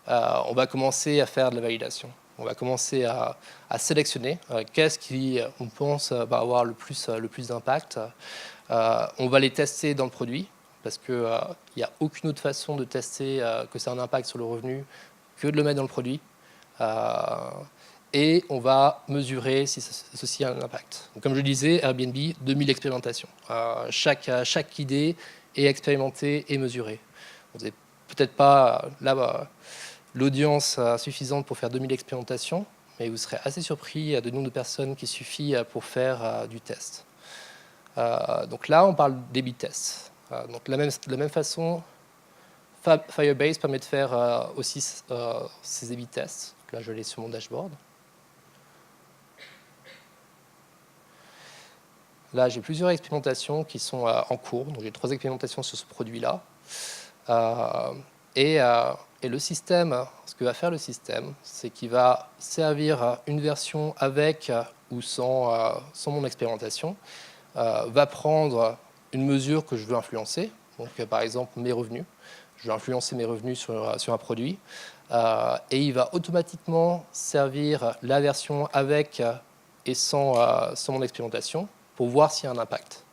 On va commencer à faire de la validation. On va commencer à sélectionner qu'est-ce qui, on pense, va avoir le plus d'impact. On va les tester dans le produit, parce qu'il n'y a aucune autre façon de tester que ça a un impact sur le revenu que de le mettre dans le produit. Et on va mesurer si ceci a un impact. Donc, comme je le disais, Airbnb, 2000 expérimentations. Chaque idée est expérimentée et mesurée. Vous n'avez peut-être pas l'audience suffisante pour faire 2000 expérimentations, mais vous serez assez surpris du nombre de personnes qui suffit pour faire du test. Donc là, on parle d'A/B test. Donc de la même façon, Firebase permet de faire aussi ces A/B tests. Donc là, je l'ai sur mon dashboard. Là, j'ai plusieurs expérimentations qui sont en cours. Donc j'ai 3 expérimentations sur ce produit-là. Et le système, ce que va faire le système, c'est qu'il va servir une version avec ou sans mon expérimentation, va prendre une mesure que je veux influencer, donc par exemple mes revenus. Je veux influencer mes revenus sur un produit, et il va automatiquement servir la version avec et sans mon expérimentation pour voir s'il y a un impact.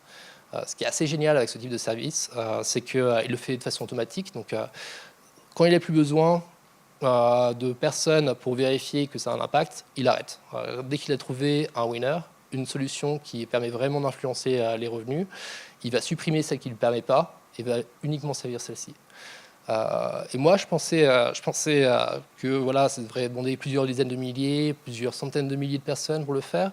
Ce qui est assez génial avec ce type de service, c'est qu'il le fait de façon automatique. Donc, quand il n'a plus besoin de personnes pour vérifier que ça a un impact, il arrête. Dès qu'il a trouvé un winner, une solution qui permet vraiment d'influencer les revenus, il va supprimer celle qui ne le permet pas et va uniquement servir celle-ci. Et moi, je pensais que voilà, ça devrait demander plusieurs dizaines de milliers, plusieurs centaines de milliers de personnes pour le faire.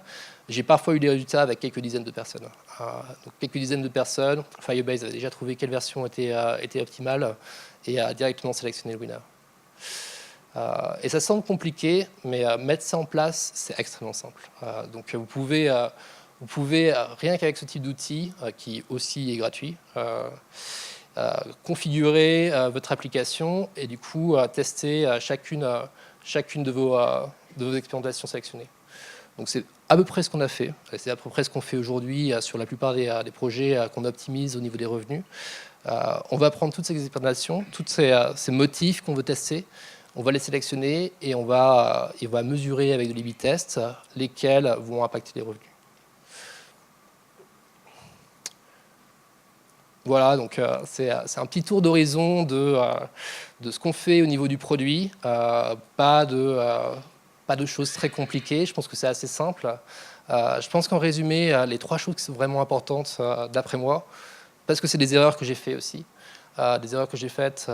J'ai parfois eu des résultats avec quelques dizaines de personnes. Donc quelques dizaines de personnes, Firebase avait déjà trouvé quelle version était optimale et a directement sélectionné le winner. Et ça semble compliqué, mais mettre ça en place, c'est extrêmement simple. Donc vous pouvez rien qu'avec ce type d'outil, qui aussi est gratuit, configurer votre application et du coup tester chacune de vos expérimentations sélectionnées. Donc c'est à peu près ce qu'on a fait. C'est à peu près ce qu'on fait aujourd'hui sur la plupart des projets qu'on optimise au niveau des revenus. On va prendre toutes ces expérimentations, tous ces motifs qu'on veut tester, on va les sélectionner et on va mesurer avec de l'A/B test lesquels vont impacter les revenus. Voilà, donc c'est un petit tour d'horizon de ce qu'on fait au niveau du produit, pas pas de choses très compliquées. Je pense que c'est assez simple. Je pense qu'en résumé, les 3 choses qui sont vraiment importantes d'après moi, parce que c'est des erreurs que j'ai faites aussi, des erreurs que j'ai faites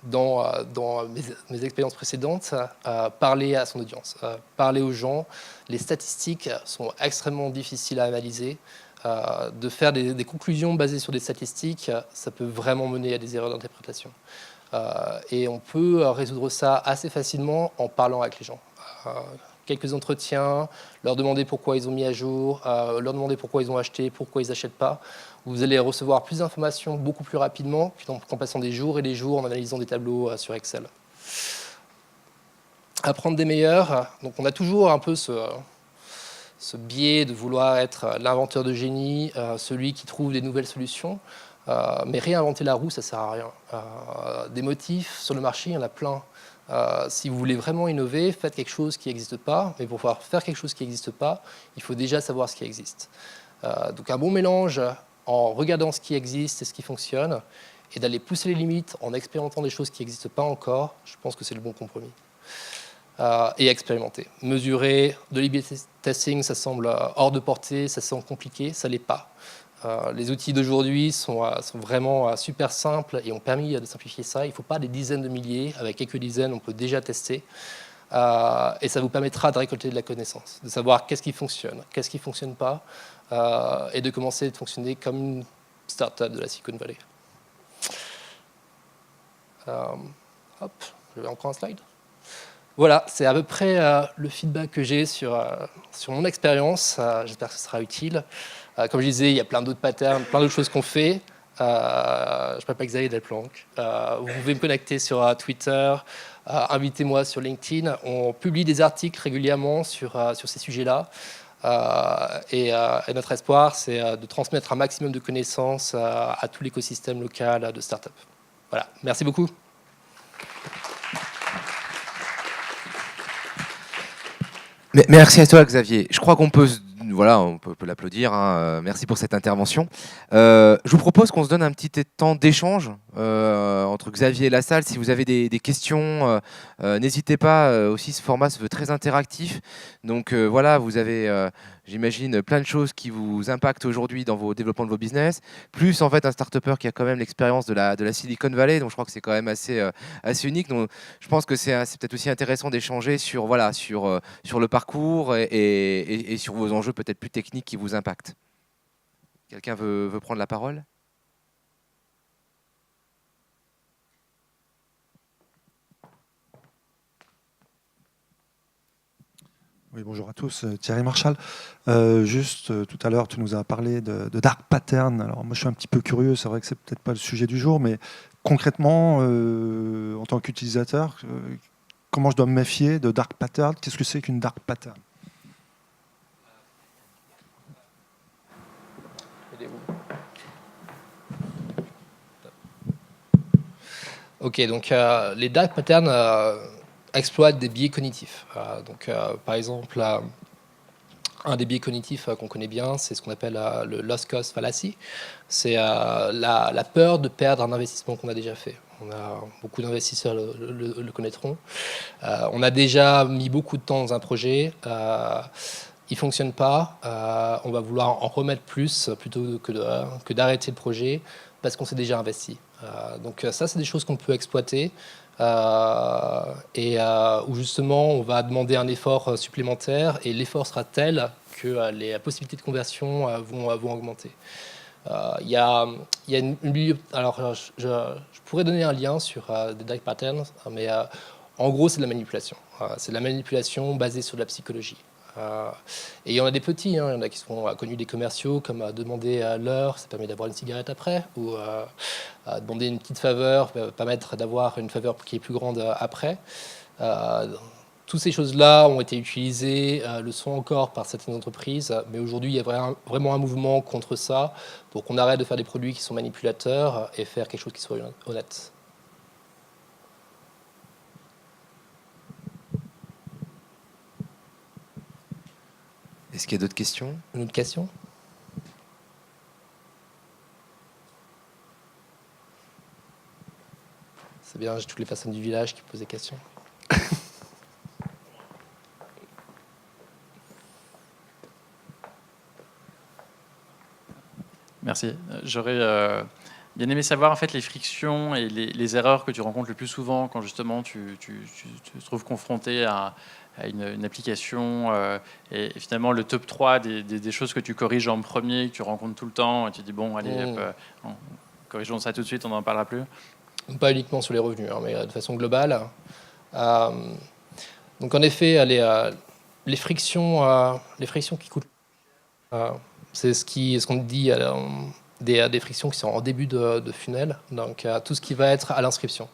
dans mes expériences précédentes, parler à son audience, parler aux gens. Les statistiques sont extrêmement difficiles à analyser. De faire des conclusions basées sur des statistiques, ça peut vraiment mener à des erreurs d'interprétation. Et on peut résoudre ça assez facilement en parlant avec les gens. Quelques entretiens, leur demander pourquoi ils ont mis à jour, leur demander pourquoi ils ont acheté, pourquoi ils n'achètent pas. Vous allez recevoir plus d'informations beaucoup plus rapidement qu'en passant des jours et des jours en analysant des tableaux sur Excel. Apprendre des meilleurs. Donc on a toujours un peu ce biais de vouloir être l'inventeur de génie, celui qui trouve des nouvelles solutions. Mais réinventer la roue, ça ne sert à rien. Des motifs sur le marché, il y en a plein. Si vous voulez vraiment innover, faites quelque chose qui n'existe pas. Mais pour pouvoir faire quelque chose qui n'existe pas, il faut déjà savoir ce qui existe. Donc un bon mélange en regardant ce qui existe et ce qui fonctionne, et d'aller pousser les limites en expérimentant des choses qui n'existent pas encore, je pense que c'est le bon compromis. Et expérimenter. Mesurer de l'A/B testing, ça semble hors de portée, ça semble compliqué, ça ne l'est pas. Les outils d'aujourd'hui sont vraiment super simples et ont permis de simplifier ça. Il ne faut pas des dizaines de milliers, avec quelques dizaines, on peut déjà tester. Et ça vous permettra de récolter de la connaissance, de savoir qu'est-ce qui fonctionne, qu'est-ce qui ne fonctionne pas, et de commencer à fonctionner comme une start-up de la Silicon Valley. Hop, je vais encore un slide. Voilà, c'est à peu près le feedback que j'ai sur mon expérience. J'espère que ce sera utile. Comme je disais, il y a plein d'autres patterns, plein d'autres choses qu'on fait. Je ne m'appelle pas Xavier Delplanque. Vous pouvez me connecter sur Twitter, invitez-moi sur LinkedIn. On publie des articles régulièrement sur ces sujets-là. Et notre espoir, c'est de transmettre un maximum de connaissances à tout l'écosystème local de start-up. Voilà, merci beaucoup. Merci à toi, Xavier. Je crois qu'on peut l'applaudir. Hein. Merci pour cette intervention. Je vous propose qu'on se donne un petit temps d'échange entre Xavier et la salle. Si vous avez des questions, n'hésitez pas. Aussi, ce format se veut très interactif. Donc voilà, vous avez, j'imagine, plein de choses qui vous impactent aujourd'hui dans vos développements de vos business. Plus en fait un start-upper qui a quand même l'expérience de la Silicon Valley. Donc je crois que c'est quand même assez unique. Donc je pense que c'est peut-être aussi intéressant d'échanger sur le parcours et sur vos enjeux peut-être plus techniques qui vous impactent. Quelqu'un veut prendre la parole ? Oui, bonjour à tous, Thierry Marchal. Tout à l'heure, tu nous as parlé de dark pattern. Alors moi, je suis un petit peu curieux, c'est vrai que c'est peut-être pas le sujet du jour, mais concrètement, en tant qu'utilisateur, comment je dois me méfier de dark pattern? Qu'est-ce que c'est qu'une dark pattern? Ok, donc les dark patterns exploitent des biais cognitifs. Par exemple, un des biais cognitifs qu'on connaît bien, c'est ce qu'on appelle le lost cost fallacy. C'est la peur de perdre un investissement qu'on a déjà fait. Beaucoup d'investisseurs le connaîtront. On a déjà mis beaucoup de temps dans un projet. Il ne fonctionne pas. On va vouloir en remettre plus plutôt que d'arrêter le projet parce qu'on s'est déjà investi. Donc ça, c'est des choses qu'on peut exploiter où justement on va demander un effort supplémentaire et l'effort sera tel que les possibilités de conversion vont augmenter. Il y a une alors je pourrais donner un lien sur des dark patterns, mais en gros c'est de la manipulation. C'est de la manipulation basée sur de la psychologie. Et il y en a des petits, il y en a qui sont connus des commerciaux, comme demander l'heure, ça permet d'avoir une cigarette après, ou demander une petite faveur, permettre d'avoir une faveur qui est plus grande après. Toutes ces choses-là ont été utilisées, le sont encore par certaines entreprises, mais aujourd'hui il y a vraiment un mouvement contre ça, pour qu'on arrête de faire des produits qui sont manipulateurs et faire quelque chose qui soit honnête. Est-ce qu'il y a d'autres questions ? Une autre question ? C'est bien, j'ai toutes les personnes du village qui posent des questions. Merci. J'aurais bien aimé savoir en fait les frictions et les erreurs que tu rencontres le plus souvent quand justement tu te trouves confronté à une application et finalement le top 3 des choses que tu corriges en premier, que tu rencontres tout le temps, et tu dis bon allez, corrigeons ça tout de suite, on n'en parlera plus. Pas uniquement sur les revenus, hein, mais de façon globale. Donc en effet, les frictions qui coûtent, c'est ce qu'on dit des frictions qui sont en début de funnel, donc tout ce qui va être à l'inscription.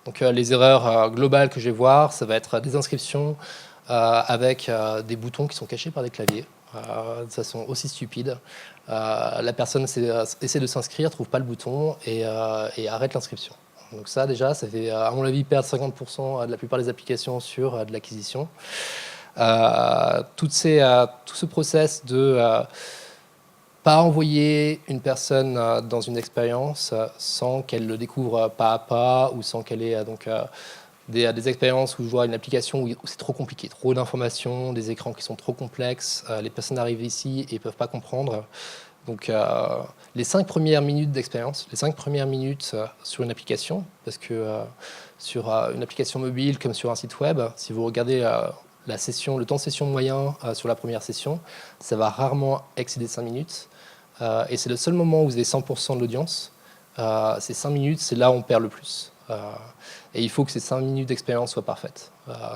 Donc les erreurs globales que je vais voir, ça va être des inscriptions avec des boutons qui sont cachés par des claviers, de façon aussi stupide. La personne essaie de s'inscrire, trouve pas le bouton et arrête l'inscription. Donc ça déjà, ça fait à mon avis perdre 50% de la plupart des applications sur de l'acquisition. Tout ce process de pas envoyer une personne dans une expérience sans qu'elle le découvre pas à pas ou sans qu'elle ait des expériences où je vois une application où c'est trop compliqué, trop d'informations, des écrans qui sont trop complexes, les personnes arrivent ici et ne peuvent pas comprendre. Donc les 5 premières minutes d'expérience, les 5 premières minutes sur une application, parce que sur une application mobile comme sur un site web, si vous regardez le temps de session moyen sur la première session, ça va rarement excéder 5 minutes. Et c'est le seul moment où vous avez 100% de l'audience. Ces 5 minutes, c'est là où on perd le plus. Et il faut que ces 5 minutes d'expérience soient parfaites.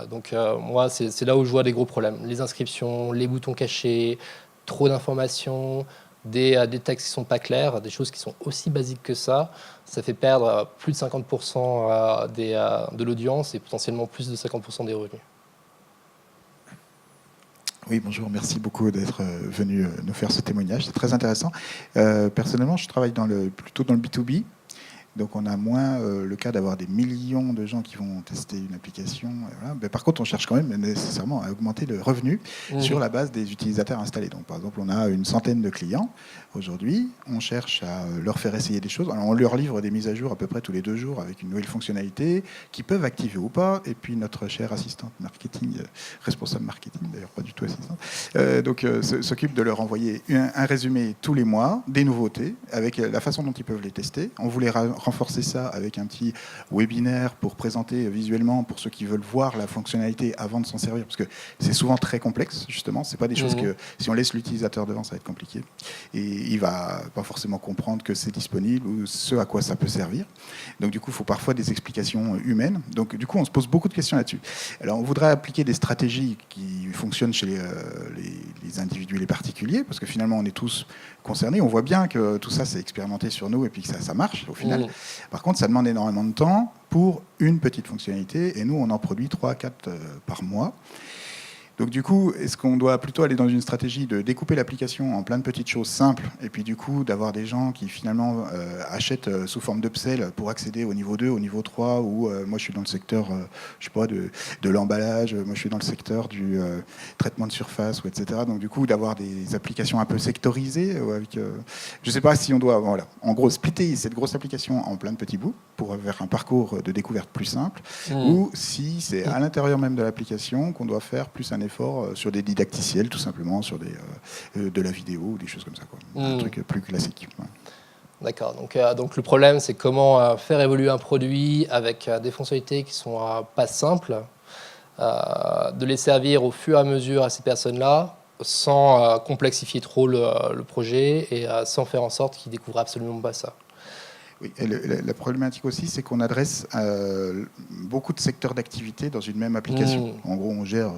Donc moi, c'est là où je vois des gros problèmes. Les inscriptions, les boutons cachés, trop d'informations, des textes qui ne sont pas clairs, des choses qui sont aussi basiques que ça fait perdre plus de 50% de l'audience et potentiellement plus de 50% des revenus. Oui, bonjour, merci beaucoup d'être venu nous faire ce témoignage, c'est très intéressant. Personnellement, je travaille plutôt dans le B2B. Donc on a moins le cas d'avoir des millions de gens qui vont tester une application. Voilà. Mais par contre, on cherche quand même nécessairement à augmenter le revenu sur la base des utilisateurs installés. Donc par exemple, on a une centaine de clients aujourd'hui. On cherche à leur faire essayer des choses. Alors, on leur livre des mises à jour à peu près tous les 2 jours avec une nouvelle fonctionnalité qu'ils peuvent activer ou pas. Et puis notre chère assistante marketing, responsable marketing, d'ailleurs pas du tout assistante, s'occupe de leur envoyer un résumé tous les mois, des nouveautés, avec la façon dont ils peuvent les tester. On voulait renforcer ça avec un petit webinaire pour présenter visuellement pour ceux qui veulent voir la fonctionnalité avant de s'en servir, parce que c'est souvent très complexe, justement. C'est pas des choses que, si on laisse l'utilisateur devant, ça va être compliqué. Et il va pas forcément comprendre que c'est disponible ou ce à quoi ça peut servir. Donc du coup, il faut parfois des explications humaines. Donc du coup, on se pose beaucoup de questions là-dessus. Alors, on voudrait appliquer des stratégies qui fonctionnent chez les individus et les particuliers, parce que finalement, on est tous concernés. On voit bien que tout ça, c'est expérimenté sur nous et puis que ça marche au final. Par contre, ça demande énormément de temps pour une petite fonctionnalité. Et nous, on en produit 3 à 4 par mois. Donc du coup, est-ce qu'on doit plutôt aller dans une stratégie de découper l'application en plein de petites choses simples et puis du coup d'avoir des gens qui finalement achètent sous forme d'upsell pour accéder au niveau 2, au niveau 3 ou moi je suis dans le secteur je sais pas, de l'emballage, moi je suis dans le secteur du traitement de surface, ou etc. Donc du coup d'avoir des applications un peu sectorisées avec, je sais pas si on doit, voilà, en gros splitter cette grosse application en plein de petits bouts pour faire un parcours de découverte plus simple ou si c'est à l'intérieur même de l'application qu'on doit faire plus un effort sur des didacticiels, tout simplement, sur de la vidéo ou des choses comme ça, quoi. Un truc plus classique. Ouais. D'accord. Donc le problème, c'est comment faire évoluer un produit avec des fonctionnalités qui sont pas simples, de les servir au fur et à mesure à ces personnes-là, sans complexifier trop le projet et sans faire en sorte qu'ils découvrent absolument pas ça. Oui, et la problématique aussi, c'est qu'on adresse beaucoup de secteurs d'activité dans une même application. En gros, on gère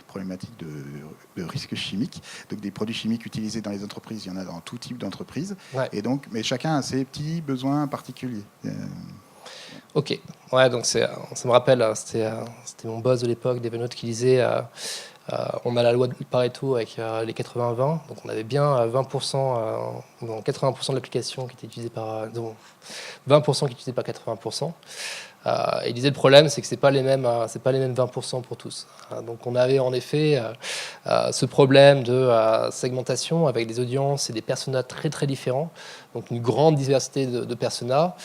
problématique de risques chimiques. Donc, des produits chimiques utilisés dans les entreprises, il y en a dans tout type d'entreprise. Ouais. Et donc, mais chacun a ses petits besoins particuliers. Ok. Ouais, donc ça me rappelle, c'était mon boss de l'époque, Devenote, qui disait on a la loi de Pareto avec les 80-20, donc on avait bien 20%, 80% de l'application qui était utilisée par 20% qui était utilisée par 80%. Et il disait le problème, c'est que c'est pas les mêmes 20% pour tous. Donc on avait en effet ce problème de segmentation avec des audiences et des personas très très différents, donc une grande diversité de personas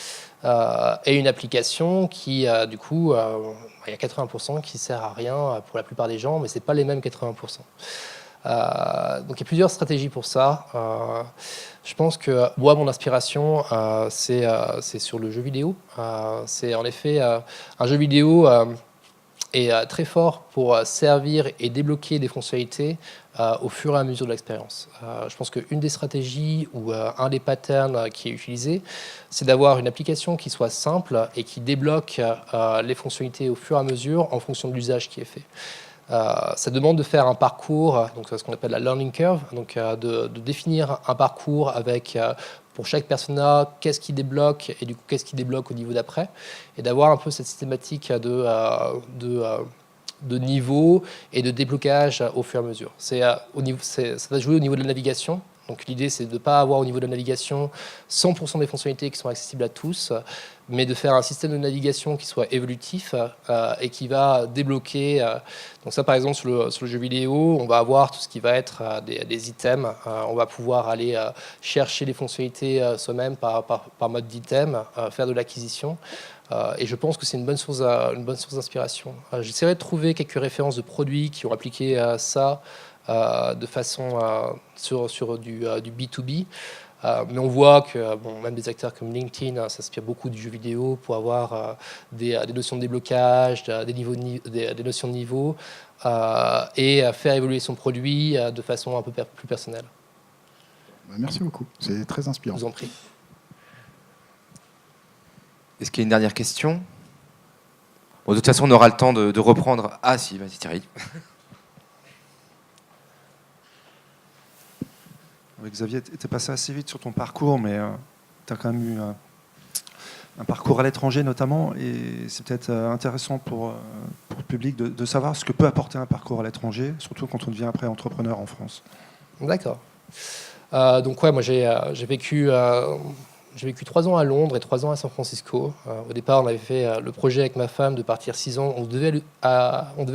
et une application qui du coup il y a 80% qui sert à rien pour la plupart des gens, mais c'est pas les mêmes 80%. Donc il y a plusieurs stratégies pour ça. Je pense que moi, mon inspiration, c'est sur le jeu vidéo. C'est en effet un jeu vidéo est très fort pour servir et débloquer des fonctionnalités au fur et à mesure de l'expérience. Je pense qu'une des stratégies ou un des patterns qui est utilisé, c'est d'avoir une application qui soit simple et qui débloque les fonctionnalités au fur et à mesure en fonction de l'usage qui est fait. Ça demande de faire un parcours, donc ce qu'on appelle la learning curve, donc de définir un parcours avec pour chaque persona, qu'est-ce qui débloque et du coup qu'est-ce qui débloque au niveau d'après, et d'avoir un peu cette systématique de niveau et de déblocage au fur et à mesure. Ça va jouer au niveau de la navigation. Donc l'idée, c'est de ne pas avoir au niveau de la navigation 100% des fonctionnalités qui sont accessibles à tous, mais de faire un système de navigation qui soit évolutif et qui va débloquer. Donc ça, par exemple, sur le jeu vidéo, on va avoir tout ce qui va être des items. On va pouvoir aller chercher les fonctionnalités soi-même par mode d'item, faire de l'acquisition. Et je pense que c'est une bonne source d'inspiration. J'essaierai de trouver quelques références de produits qui ont appliqué ça de façon sur du B2B. Mais on voit que même des acteurs comme LinkedIn s'inspirent beaucoup du jeu vidéo pour avoir des notions de déblocage, des notions de niveau et faire évoluer son produit de façon un peu plus personnelle. Merci beaucoup, c'est très inspirant. Je vous en prie. Est-ce qu'il y a une dernière question? Bon, de toute façon, on aura le temps de reprendre. Ah si, vas-y Thierry. Xavier, tu es passé assez vite sur ton parcours, mais tu as quand même eu un parcours à l'étranger notamment, et c'est peut-être intéressant pour le public de savoir ce que peut apporter un parcours à l'étranger, surtout quand on devient après entrepreneur en France. D'accord. Donc ouais, moi j'ai vécu 3 ans à Londres et 3 ans à San Francisco. Au départ, on avait fait le projet avec ma femme de partir 6 ans. On devait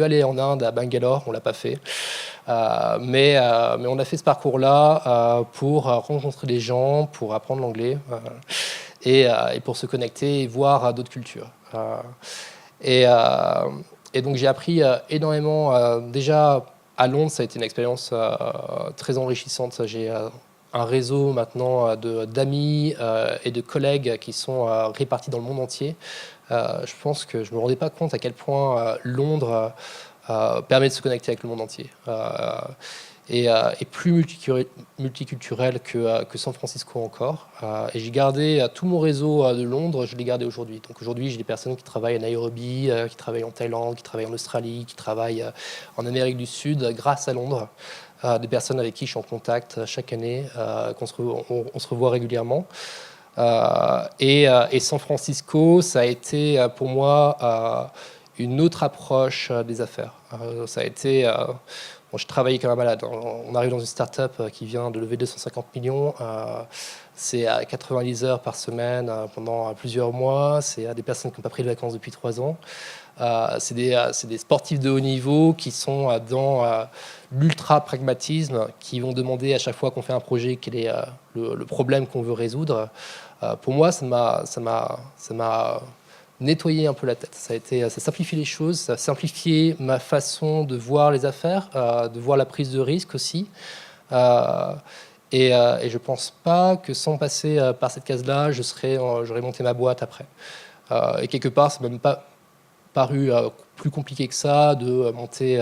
aller en Inde, à Bangalore, on ne l'a pas fait. Mais on a fait ce parcours-là pour rencontrer des gens, pour apprendre l'anglais et pour se connecter et voir d'autres cultures. Et donc j'ai appris énormément. Déjà, à Londres, ça a été une expérience très enrichissante. J'ai un réseau maintenant d'amis et de collègues qui sont répartis dans le monde entier. Je pense que je ne me rendais pas compte à quel point Londres permet de se connecter avec le monde entier et plus multiculturel que San Francisco encore. Et j'ai gardé tout mon réseau de Londres, je l'ai gardé aujourd'hui. Donc aujourd'hui, j'ai des personnes qui travaillent à Nairobi, qui travaillent en Thaïlande, qui travaillent en Australie, qui travaillent en Amérique du Sud grâce à Londres. Des personnes avec qui je suis en contact chaque année, on se revoit régulièrement. Et San Francisco, ça a été pour moi une autre approche des affaires. Ça a été... je travaillais comme un malade. On arrive dans une start-up qui vient de lever 250 millions. C'est à 90 heures par semaine pendant plusieurs mois. C'est des personnes qui n'ont pas pris de vacances depuis 3 ans. C'est des sportifs de haut niveau qui sont dans l'ultra-pragmatisme, qui vont demander à chaque fois qu'on fait un projet quel est le problème qu'on veut résoudre. Pour moi, ça m'a nettoyer un peu la tête. Ça simplifie les choses, ça simplifie ma façon de voir les affaires, de voir la prise de risque aussi. Et je ne pense pas que sans passer par cette case-là, j'aurais monté ma boîte après. Et quelque part, ça m'a même pas paru plus compliqué que ça de monter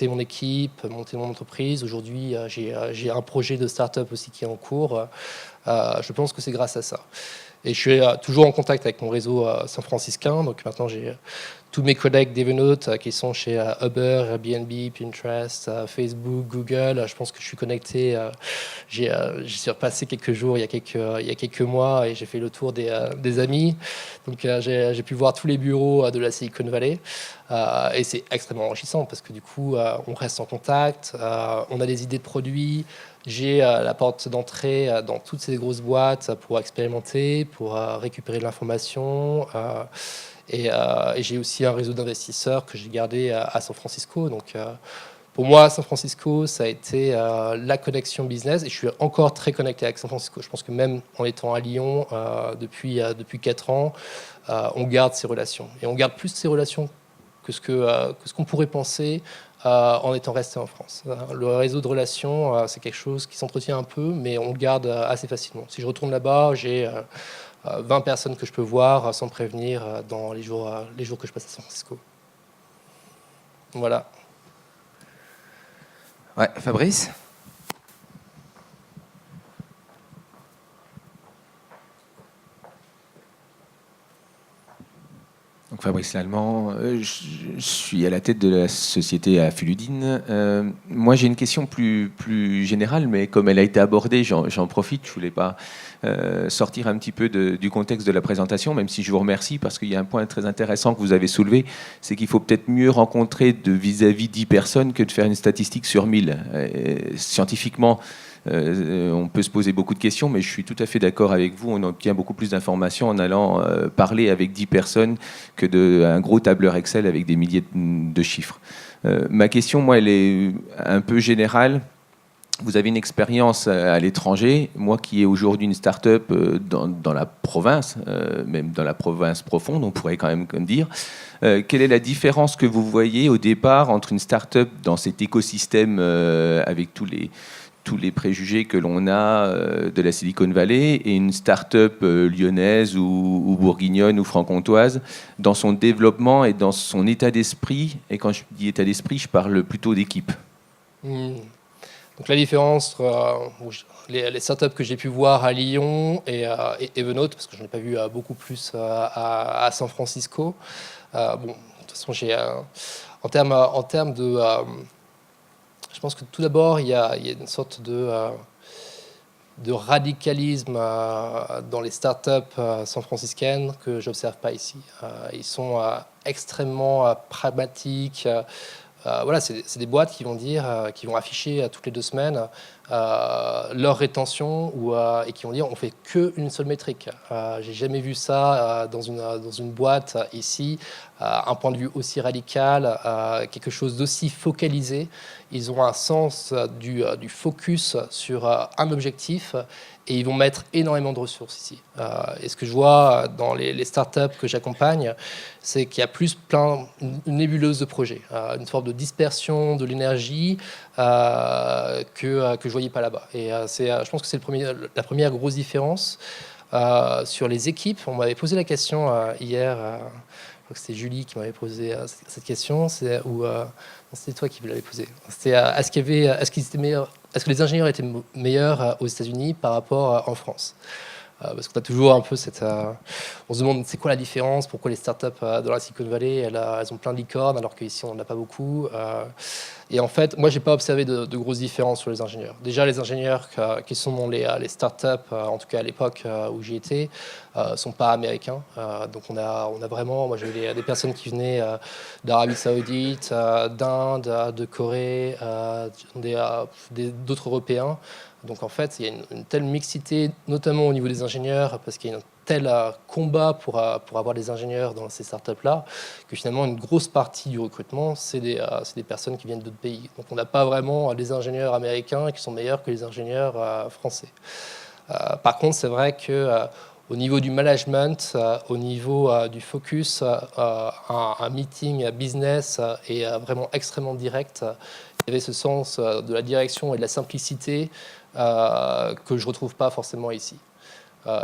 mon équipe, monter mon entreprise. Aujourd'hui, j'ai un projet de start-up aussi qui est en cours. Je pense que c'est grâce à ça. Et je suis toujours en contact avec mon réseau san-franciscain. Donc maintenant, j'ai tous mes collègues d'Evenote qui sont chez Uber, Airbnb, Pinterest, Facebook, Google. Je pense que je suis connecté. J'ai repassé quelques jours il y a quelques mois et j'ai fait le tour des amis. Donc j'ai pu voir tous les bureaux de la Silicon Valley. Et c'est extrêmement enrichissant parce que du coup, on reste en contact, on a des idées de produits. J'ai la porte d'entrée dans toutes ces grosses boîtes pour expérimenter, pour récupérer de l'information. Et j'ai aussi un réseau d'investisseurs que j'ai gardé à San Francisco. Donc, pour moi, San Francisco, ça a été la connexion business. Et je suis encore très connecté avec San Francisco. Je pense que même en étant à Lyon depuis 4 ans, on garde ces relations. Et on garde plus ces relations que ce qu'on pourrait penser en étant resté en France. Le réseau de relations, c'est quelque chose qui s'entretient un peu, mais on le garde assez facilement. Si je retourne là-bas, j'ai 20 personnes que je peux voir sans prévenir dans les jours que je passe à San Francisco. Voilà. Ouais, Fabrice? Donc Fabrice Lallemand, je suis à la tête de la société Affuludine. Moi, j'ai une question plus générale, mais comme elle a été abordée, j'en profite. Je ne voulais pas sortir un petit peu du contexte de la présentation, même si je vous remercie, parce qu'il y a un point très intéressant que vous avez soulevé, c'est qu'il faut peut-être mieux rencontrer de vis-à-vis 10 personnes que de faire une statistique sur 1000. Scientifiquement, on peut se poser beaucoup de questions, mais je suis tout à fait d'accord avec vous. On obtient beaucoup plus d'informations en allant parler avec 10 personnes que d'un gros tableur Excel avec des milliers de chiffres. Ma question, moi, elle est un peu générale. Vous avez une expérience à l'étranger. Moi qui ai aujourd'hui une start-up dans la province, même dans la province profonde, on pourrait quand même dire. Quelle est la différence que vous voyez au départ entre une start-up dans cet écosystème avec tous les préjugés que l'on a de la Silicon Valley et une start-up lyonnaise ou bourguignonne ou franc-comtoise dans son développement et dans son état d'esprit? Et quand je dis état d'esprit, je parle plutôt d'équipe. Donc la différence entre les startups que j'ai pu voir à Lyon et Evernote, parce que je n'en ai pas vu beaucoup plus à San Francisco. De toute façon, en termes de... je pense que tout d'abord, il y a une sorte de radicalisme dans les startups san-franciscaines que je n'observe pas ici. Ils sont extrêmement pragmatiques. Voilà, c'est des boîtes qui vont qui vont afficher toutes les 2 semaines leur rétention et qui vont dire on fait qu'une seule métrique. J'ai jamais vu ça dans une boîte ici, un point de vue aussi radical, quelque chose d'aussi focalisé. Ils ont un sens du focus sur un objectif et ils vont mettre énormément de ressources ici. Et ce que je vois dans les startups que j'accompagne, c'est qu'il y a plus une nébuleuse de projets, une forme de dispersion de l'énergie que je ne voyais pas là-bas. Et je pense que c'est la première grosse différence. Sur les équipes, on m'avait posé la question hier, je crois que c'était Julie qui m'avait posé cette question, c'était toi qui me l'avais posée. C'était est-ce que les ingénieurs étaient meilleurs aux États-Unis par rapport en France? Parce qu'on a toujours un peu on se demande c'est quoi la différence, pourquoi les startups dans la Silicon Valley elles ont plein de licornes alors qu'ici on n'en a pas beaucoup. Et en fait, moi j'ai pas observé de grosses différences sur les ingénieurs. Déjà les ingénieurs qui sont dans les startups, en tout cas à l'époque où j'y étais, sont pas américains. Donc on a vraiment, moi j'ai eu des personnes qui venaient d'Arabie Saoudite, d'Inde, de Corée, d'autres Européens. Donc en fait, il y a une telle mixité, notamment au niveau des ingénieurs, parce qu'il y a un tel combat pour avoir des ingénieurs dans ces startups-là, que finalement une grosse partie du recrutement, c'est des personnes qui viennent d'autres pays. Donc on n'a pas vraiment des ingénieurs américains qui sont meilleurs que les ingénieurs français. Par contre, c'est vrai que au niveau du management, au niveau du focus, un meeting business est vraiment extrêmement direct. Il y avait ce sens de la direction et de la simplicité que je ne retrouve pas forcément ici.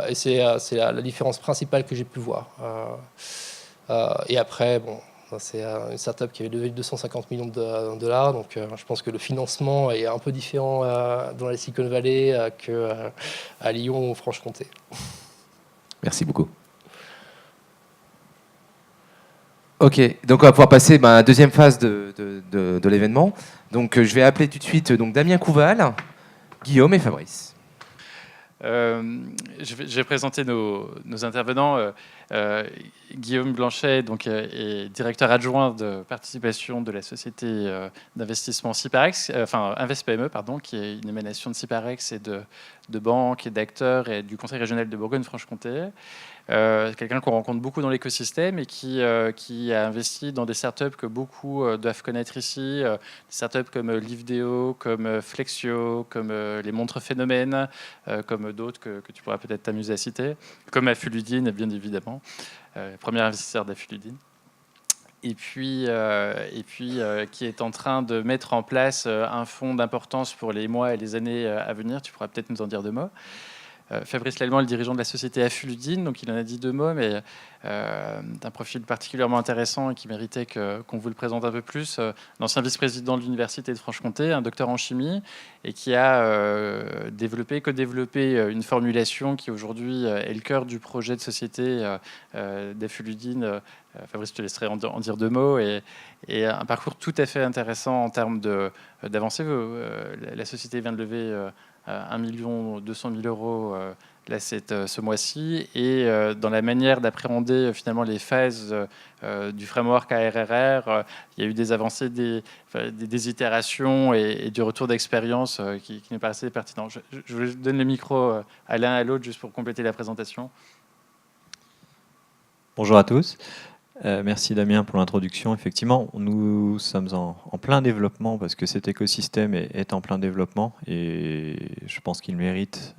Et c'est la différence principale que j'ai pu voir. Et après, c'est une startup qui avait levé 250 millions de dollars, donc je pense que le financement est un peu différent dans la Silicon Valley qu'à Lyon ou Franche-Comté. Merci beaucoup. Ok, donc on va pouvoir passer à la deuxième phase de l'événement. Donc je vais appeler tout de suite Damien Couval, Guillaume et Fabrice. Je vais présenter nos intervenants. Guillaume Blanchet est directeur adjoint de participation de la société d'investissement Ciparex, InvestPME, qui est une émanation de Ciparex et de banques et d'acteurs et du Conseil régional de Bourgogne-Franche-Comté. Quelqu'un qu'on rencontre beaucoup dans l'écosystème et qui a investi dans des startups que beaucoup doivent connaître ici, des startups comme Livedeo, comme Flexio, comme les montres Phénomène, comme d'autres que tu pourras peut-être t'amuser à citer, comme Affuludine, bien évidemment, premier investisseur d'Affuludine. et puis qui est en train de mettre en place un fonds d'importance pour les mois et les années à venir. Tu pourras peut-être nous en dire 2 mots. Fabrice Lallemand, le dirigeant de la société Affuludine, donc il en a dit 2 mots, mais d'un profil particulièrement intéressant et qui méritait qu'on vous le présente un peu plus. L'ancien vice-président de l'Université de Franche-Comté, un docteur en chimie, et qui a co-développé une formulation qui aujourd'hui est le cœur du projet de société d'Affuludine. Fabrice, je te laisserai en dire 2 mots, et un parcours tout à fait intéressant en termes d'avancée. La société vient de lever 1 200 000 euros là, ce mois-ci, et dans la manière d'appréhender finalement les phases du framework ARRR, il y a eu des avancées, des itérations et du retour d'expérience qui nous paraissaient pertinents. Je vous donne le micro à l'un à l'autre juste pour compléter la présentation. Bonjour à tous. Merci Damien pour l'introduction. Effectivement, nous sommes en plein développement parce que cet écosystème est en plein développement et je pense qu'il mérite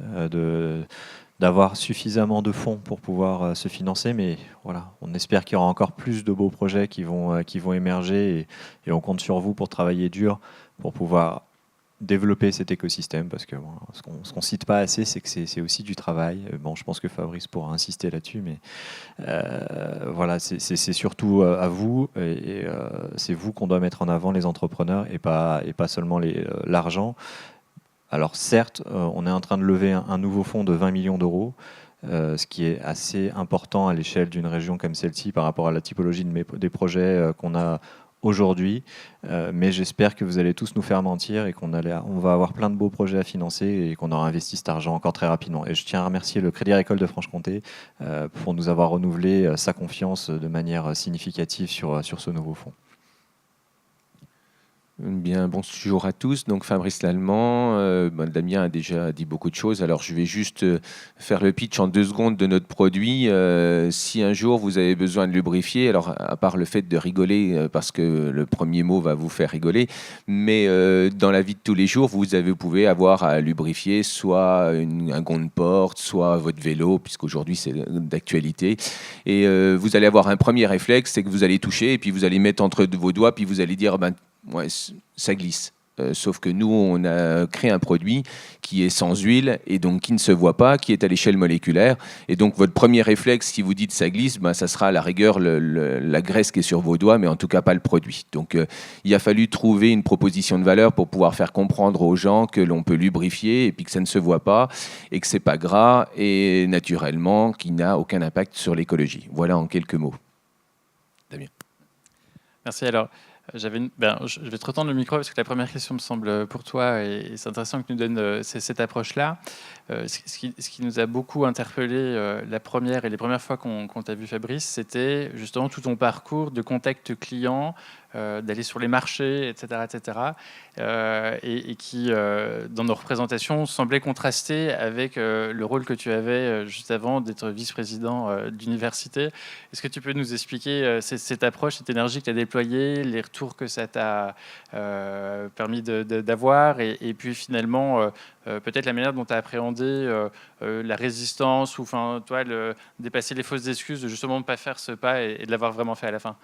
d'avoir suffisamment de fonds pour pouvoir se financer. Mais voilà, on espère qu'il y aura encore plus de beaux projets qui vont émerger et on compte sur vous pour travailler dur pour pouvoir développer cet écosystème, parce que bon, ce qu'on cite pas assez, c'est que c'est aussi du travail. Bon, je pense que Fabrice pourra insister là-dessus, mais voilà, c'est surtout à vous, et c'est vous qu'on doit mettre en avant, les entrepreneurs, et pas seulement l'argent. Alors certes, on est en train de lever un nouveau fonds de 20 millions d'euros, ce qui est assez important à l'échelle d'une région comme celle-ci par rapport à la typologie des projets qu'on a aujourd'hui, mais j'espère que vous allez tous nous faire mentir et on va avoir plein de beaux projets à financer et qu'on aura investi cet argent encore très rapidement. Et je tiens à remercier le Crédit Agricole de Franche-Comté pour nous avoir renouvelé sa confiance de manière significative sur ce nouveau fonds. Bien, bonjour à tous. Donc Fabrice Lallemand, Damien a déjà dit beaucoup de choses. Alors je vais juste faire le pitch en 2 secondes de notre produit. Si un jour vous avez besoin de lubrifier, alors à part le fait de rigoler, parce que le premier mot va vous faire rigoler, mais dans la vie de tous les jours, vous pouvez avoir à lubrifier soit un gond de porte, soit votre vélo, puisqu'aujourd'hui c'est d'actualité. Et vous allez avoir un premier réflexe, c'est que vous allez toucher et puis vous allez mettre entre vos doigts, puis vous allez dire ouais, ça glisse. Sauf que nous, on a créé un produit qui est sans huile et donc qui ne se voit pas, qui est à l'échelle moléculaire. Et donc, votre premier réflexe, si vous dites ça glisse, ça sera à la rigueur la graisse qui est sur vos doigts, mais en tout cas pas le produit. Donc, il a fallu trouver une proposition de valeur pour pouvoir faire comprendre aux gens que l'on peut lubrifier et puis que ça ne se voit pas et que c'est pas gras et naturellement qui n'a aucun impact sur l'écologie. Voilà en quelques mots. Damien. Merci. Alors, je vais te retendre le micro parce que la première question me semble pour toi et c'est intéressant que tu nous donnes cette approche-là. Ce qui nous a beaucoup interpellé les premières fois qu'on t'a vu, Fabrice, c'était justement tout ton parcours de contact client, d'aller sur les marchés, etc. Et qui, dans nos représentations, semblait contraster avec le rôle que tu avais juste avant d'être vice-président d'université. Est-ce que tu peux nous expliquer cette approche, cette énergie que tu as déployée, les retours que ça t'a permis d'avoir et puis finalement, peut-être la manière dont tu as appréhendé la résistance ou dépasser les fausses excuses de justement ne pas faire ce pas et de l'avoir vraiment fait à la fin?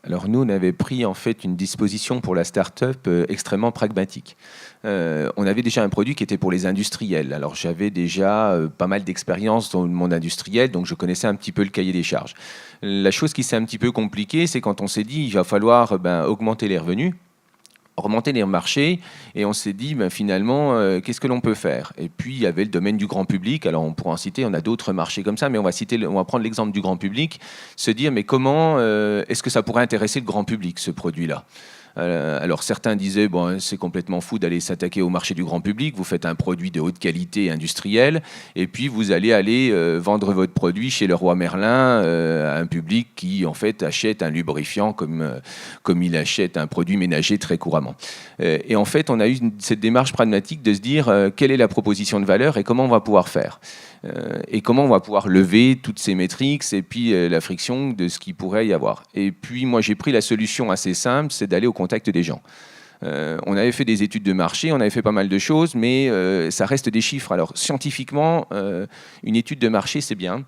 Alors nous, on avait pris en fait une disposition pour la start-up extrêmement pragmatique. On avait déjà un produit qui était pour les industriels. Alors j'avais déjà pas mal d'expérience dans le monde industriel, donc je connaissais un petit peu le cahier des charges. La chose qui s'est un petit peu compliquée, c'est quand on s'est dit il va falloir augmenter les revenus, remonter les marchés, et on s'est dit finalement qu'est-ce que l'on peut faire. Et puis il y avait le domaine du grand public. Alors on pourra en citer, on a d'autres marchés comme ça, mais on va prendre l'exemple du grand public, se dire mais comment est-ce que ça pourrait intéresser le grand public, ce produit-là. Alors certains disaient c'est complètement fou d'aller s'attaquer au marché du grand public, vous faites un produit de haute qualité industrielle et puis vous allez vendre votre produit chez Leroy Merlin à un public qui en fait achète un lubrifiant comme il achète un produit ménager très couramment. Et en fait on a eu cette démarche pragmatique de se dire quelle est la proposition de valeur et comment on va pouvoir faire. Et comment on va pouvoir lever toutes ces métriques et puis la friction de ce qu'il pourrait y avoir. Et puis moi j'ai pris la solution assez simple, c'est d'aller au contact des gens. On avait fait des études de marché, on avait fait pas mal de choses, mais ça reste des chiffres. Alors scientifiquement, une étude de marché c'est bien.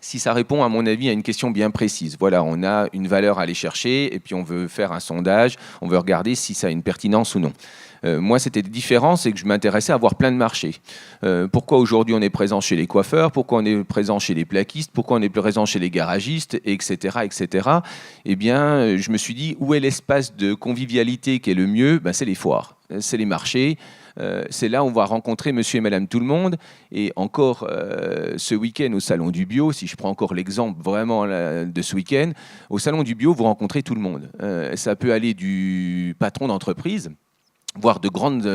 si ça répond, à mon avis, à une question bien précise. Voilà, on a une valeur à aller chercher et puis on veut faire un sondage, on veut regarder si ça a une pertinence ou non. Moi, c'était différent, c'est que je m'intéressais à avoir plein de marchés. Pourquoi aujourd'hui on est présent chez les coiffeurs, pourquoi on est présent chez les plaquistes, pourquoi on est présent chez les garagistes, etc., etc. Eh bien, je me suis dit, où est l'espace de convivialité qui est le mieux? C'est les foires, c'est les marchés. C'est là où on va rencontrer monsieur et madame tout le monde. Et encore ce week-end au Salon du Bio, si je prends encore l'exemple vraiment de ce week-end, au Salon du Bio, vous rencontrez tout le monde. Ça peut aller du patron d'entreprise, voire de grandes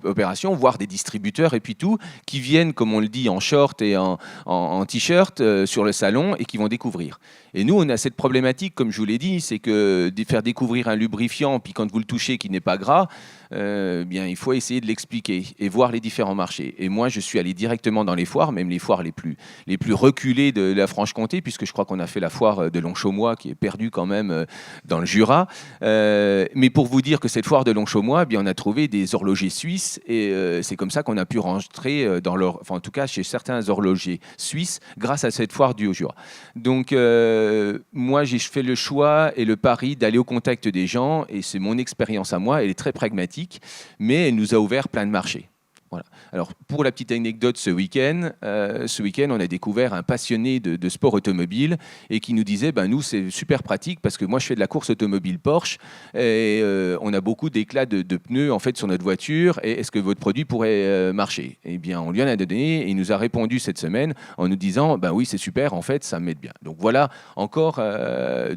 opérations, voire des distributeurs et puis tout, qui viennent, comme on le dit, en short et en t-shirt sur le salon et qui vont découvrir. Et nous, on a cette problématique, comme je vous l'ai dit, c'est que de faire découvrir un lubrifiant, puis quand vous le touchez, qui n'est pas gras, bien, il faut essayer de l'expliquer et voir les différents marchés. Et moi, je suis allé directement dans les foires, même les foires les plus reculées de la Franche-Comté, puisque je crois qu'on a fait la foire de Longchaumois, qui est perdue quand même dans le Jura. Mais pour vous dire que cette foire de Longchaumois, bien, on a trouvé des horlogers suisses, et c'est comme ça qu'on a pu rentrer dans leur, enfin, en tout cas chez certains horlogers suisses, grâce à cette foire du Haut-Jura. Donc, moi, j'ai fait le choix et le pari d'aller au contact des gens, et c'est mon expérience à moi, elle est très pragmatique, mais elle nous a ouvert plein de marchés. Voilà. Alors, pour la petite anecdote, ce week-end, on a découvert un passionné de sport automobile et qui nous disait, nous, c'est super pratique parce que moi, je fais de la course automobile Porsche et on a beaucoup d'éclats de pneus en fait sur notre voiture. Et est-ce que votre produit pourrait marcher? Eh bien, on lui en a donné et il nous a répondu cette semaine en nous disant, oui, c'est super, en fait, ça m'aide bien. Donc voilà, encore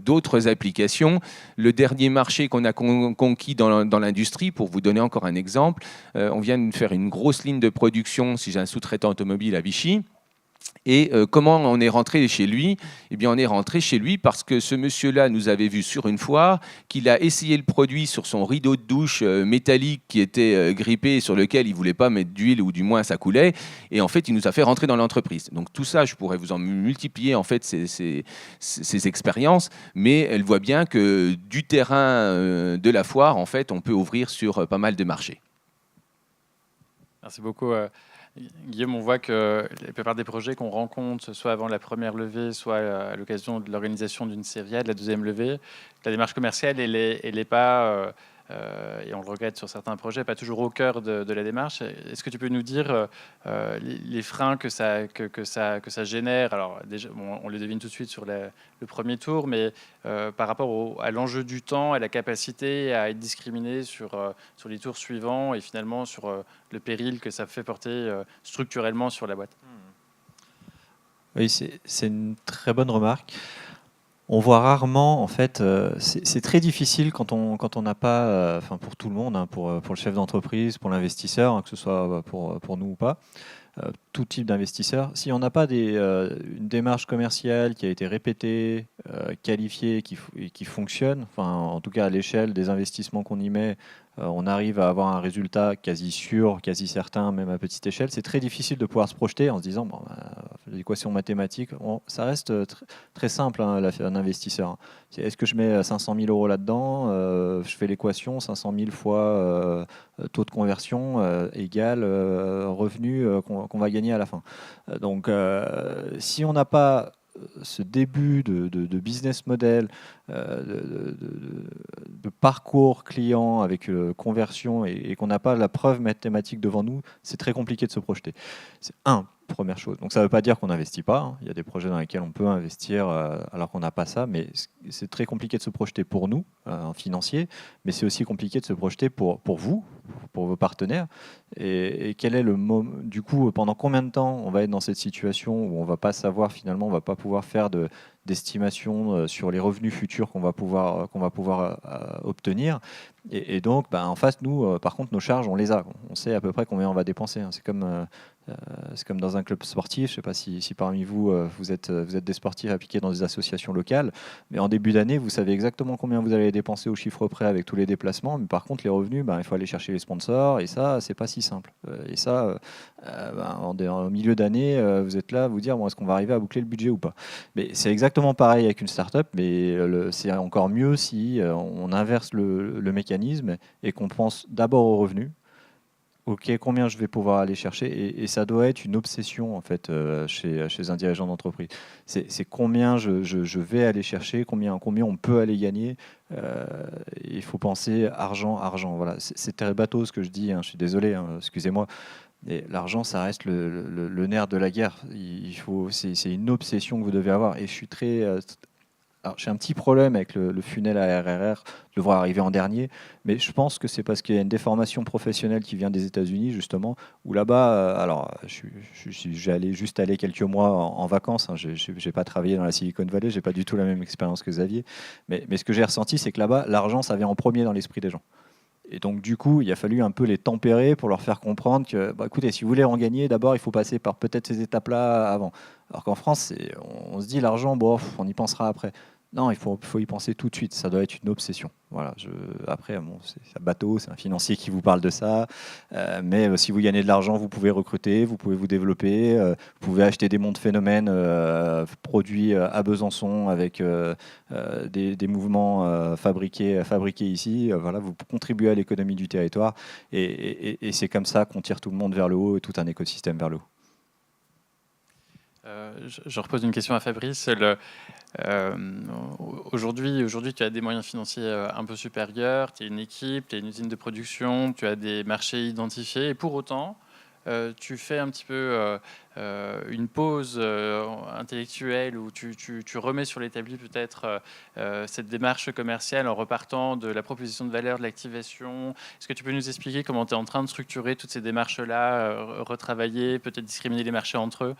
d'autres applications. Le dernier marché qu'on a conquis dans l'industrie, pour vous donner encore un exemple, on vient de faire une grosse ligne de production, si j'ai un sous-traitant automobile à Vichy. Et comment on est rentré chez lui? Eh bien, on est rentré chez lui parce que ce monsieur-là nous avait vu sur une foire, qu'il a essayé le produit sur son rideau de douche métallique qui était grippé, sur lequel il ne voulait pas mettre d'huile, ou du moins ça coulait. Et en fait, il nous a fait rentrer dans l'entreprise. Donc tout ça, je pourrais vous en multiplier en fait ces expériences, mais elle voit bien que du terrain de la foire, en fait, on peut ouvrir sur pas mal de marchés. Merci beaucoup. Guillaume, on voit que la plupart des projets qu'on rencontre, soit avant la première levée, soit à l'occasion de l'organisation d'une série A, de la deuxième levée, la démarche commerciale, elle n'est pas, et on le regrette sur certains projets, pas toujours au cœur de la démarche. Est-ce que tu peux nous dire les freins que ça génère? Alors déjà, on les devine tout de suite sur le premier tour, mais par rapport à l'enjeu du temps et la capacité à être discriminé sur les tours suivants et finalement sur le péril que ça fait porter structurellement sur la boîte. Oui, c'est une très bonne remarque. On voit rarement, en fait, c'est très difficile quand on n'a pas, enfin pour tout le monde, hein, pour le chef d'entreprise, pour l'investisseur, hein, que ce soit pour nous ou pas, tout type d'investisseur. Si on n'a pas une démarche commerciale qui a été répétée, qualifiée, qui fonctionne, enfin en tout cas à l'échelle des investissements qu'on y met, on arrive à avoir un résultat quasi sûr, quasi certain, même à petite échelle. C'est très difficile de pouvoir se projeter en se disant, l'équation mathématique, ça reste très simple, hein, un investisseur. Est-ce que je mets 500 000 euros là-dedans, je fais l'équation, 500 000 fois taux de conversion égale revenu qu'on va gagner à la fin. Donc, si on n'a pas ce début de business model, de parcours client avec conversion et qu'on n'a pas la preuve mathématique devant nous, c'est très compliqué de se projeter. C'est première chose. Donc ça ne veut pas dire qu'on n'investit pas, hein. Il y a des projets dans lesquels on peut investir alors qu'on n'a pas ça, mais c'est très compliqué de se projeter pour nous, en financier, mais c'est aussi compliqué de se projeter pour vous, pour vos partenaires. Et quel est le moment, du coup, pendant combien de temps on va être dans cette situation où on ne va pas savoir finalement, on ne va pas pouvoir faire d'estimation sur les revenus futurs qu'on va pouvoir obtenir. Et donc, en face, nous, par contre, nos charges, on les a. On sait à peu près combien on va dépenser, hein. C'est comme dans un club sportif. Je ne sais pas si parmi vous, vous êtes des sportifs appliqués dans des associations locales, mais en début d'année, vous savez exactement combien vous allez dépenser au chiffre près avec tous les déplacements. Mais par contre, les revenus, il faut aller chercher les sponsors, et ça, c'est pas si simple. Et ça, en milieu d'année, vous êtes là à vous dire, est-ce qu'on va arriver à boucler le budget ou pas? Mais c'est exactement pareil avec une start-up, mais c'est encore mieux si on inverse le mécanisme et qu'on pense d'abord aux revenus, OK, combien je vais pouvoir aller chercher et ça doit être une obsession en fait chez un dirigeant d'entreprise. C'est combien je vais aller chercher, combien on peut aller gagner. Euh, il faut penser argent, argent. Voilà, c'est très bateau ce que je dis, hein, je suis désolé, hein, excusez-moi. Et l'argent, ça reste le nerf de la guerre. C'est une obsession que vous devez avoir. Et je suis alors, j'ai un petit problème avec le funnel ARRR, de le voir arriver en dernier, mais je pense que c'est parce qu'il y a une déformation professionnelle qui vient des États-Unis, justement, où là-bas, alors, j'ai juste allé quelques mois en vacances, hein, je n'ai pas travaillé dans la Silicon Valley, je n'ai pas du tout la même expérience que Xavier, mais ce que j'ai ressenti, c'est que là-bas, l'argent, ça vient en premier dans l'esprit des gens. Et donc, du coup, il a fallu un peu les tempérer pour leur faire comprendre que, bah, écoutez, si vous voulez en gagner, d'abord, il faut passer par peut-être ces étapes-là avant. Alors qu'en France, on se dit l'argent, bon, on y pensera après. Non, il faut y penser tout de suite. Ça doit être une obsession. Voilà. Après, bon, c'est un bateau, c'est un financier qui vous parle de ça. Mais si vous gagnez de l'argent, vous pouvez recruter, vous pouvez vous développer, vous pouvez acheter des mondes phénomènes produits à Besançon avec des mouvements fabriqués ici. Voilà, vous contribuez à l'économie du territoire. Et c'est comme ça qu'on tire tout le monde vers le haut et tout un écosystème vers le haut. Je repose une question à Fabrice. Aujourd'hui, tu as des moyens financiers un peu supérieurs, tu as une équipe, tu as une usine de production, tu as des marchés identifiés, et pour autant, tu fais un petit peu une pause intellectuelle où tu remets sur l'établi peut-être cette démarche commerciale en repartant de la proposition de valeur, de l'activation. Est-ce que tu peux nous expliquer comment tu es en train de structurer toutes ces démarches-là, retravailler, peut-être discriminer les marchés entre eux?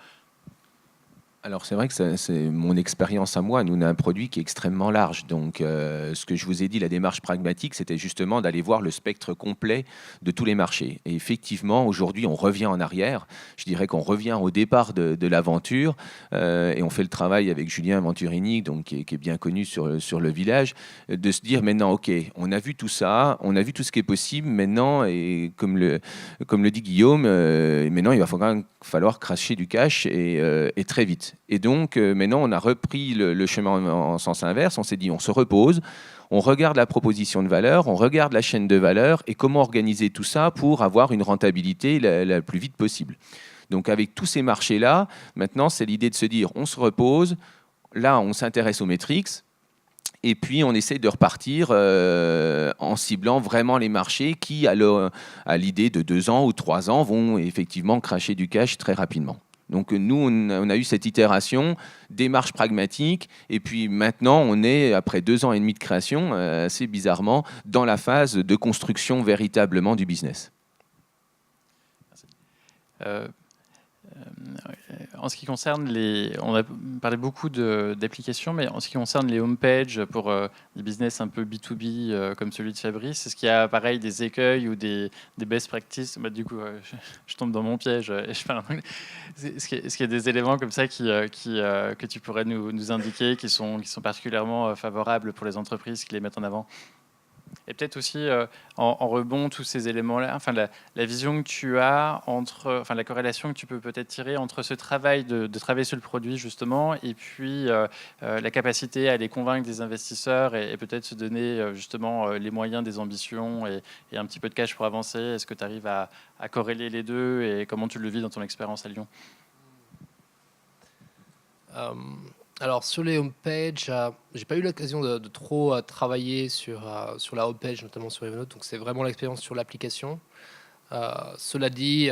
Alors c'est vrai que c'est mon expérience à moi. Nous, on a un produit qui est extrêmement large. Donc ce que je vous ai dit, la démarche pragmatique, c'était justement d'aller voir le spectre complet de tous les marchés. Et effectivement, aujourd'hui, on revient en arrière. Je dirais qu'on revient au départ de l'aventure et on fait le travail avec Julien Venturini, donc, qui est bien connu sur le village, de se dire maintenant, OK, on a vu tout ça, on a vu tout ce qui est possible. Maintenant, et comme le dit Guillaume, maintenant, il va quand même falloir cracher du cash et très vite. Et donc, maintenant, on a repris le chemin en sens inverse. On s'est dit, on se repose, on regarde la proposition de valeur, on regarde la chaîne de valeur et comment organiser tout ça pour avoir une rentabilité la plus vite possible. Donc, avec tous ces marchés-là, maintenant, c'est l'idée de se dire, on se repose, là, on s'intéresse aux métriques, et puis on essaie de repartir en ciblant vraiment les marchés qui, à l'idée de 2 ans ou 3 ans, vont effectivement cracher du cash très rapidement. Donc nous, on a eu cette itération, démarche pragmatique, et puis maintenant, on est, après 2 ans et demi de création, assez bizarrement, dans la phase de construction véritablement du business. En ce qui concerne on a parlé beaucoup d'applications, mais en ce qui concerne les homepages pour des business un peu B2B comme celui de Fabrice, est-ce qu'il y a pareil des écueils ou des best practices? Du coup, je tombe dans mon piège et je parle en anglais. Est-ce qu'il y a des éléments comme ça que tu pourrais nous indiquer qui sont particulièrement favorables pour les entreprises qui les mettent en avant? Et peut-être aussi, en rebond, tous ces éléments-là, enfin, la vision que tu as enfin, la corrélation que tu peux peut-être tirer entre ce travail de travailler sur le produit, justement, et puis la capacité à aller convaincre des investisseurs et peut-être se donner, justement, les moyens des ambitions et un petit peu de cash pour avancer. Est-ce que tu arrives à corréler les deux et comment tu le vis dans ton expérience à Lyon? Alors sur les homepages, j'ai pas eu l'occasion de trop travailler sur la homepage, notamment sur Evernote, donc c'est vraiment l'expérience sur l'application. Cela dit,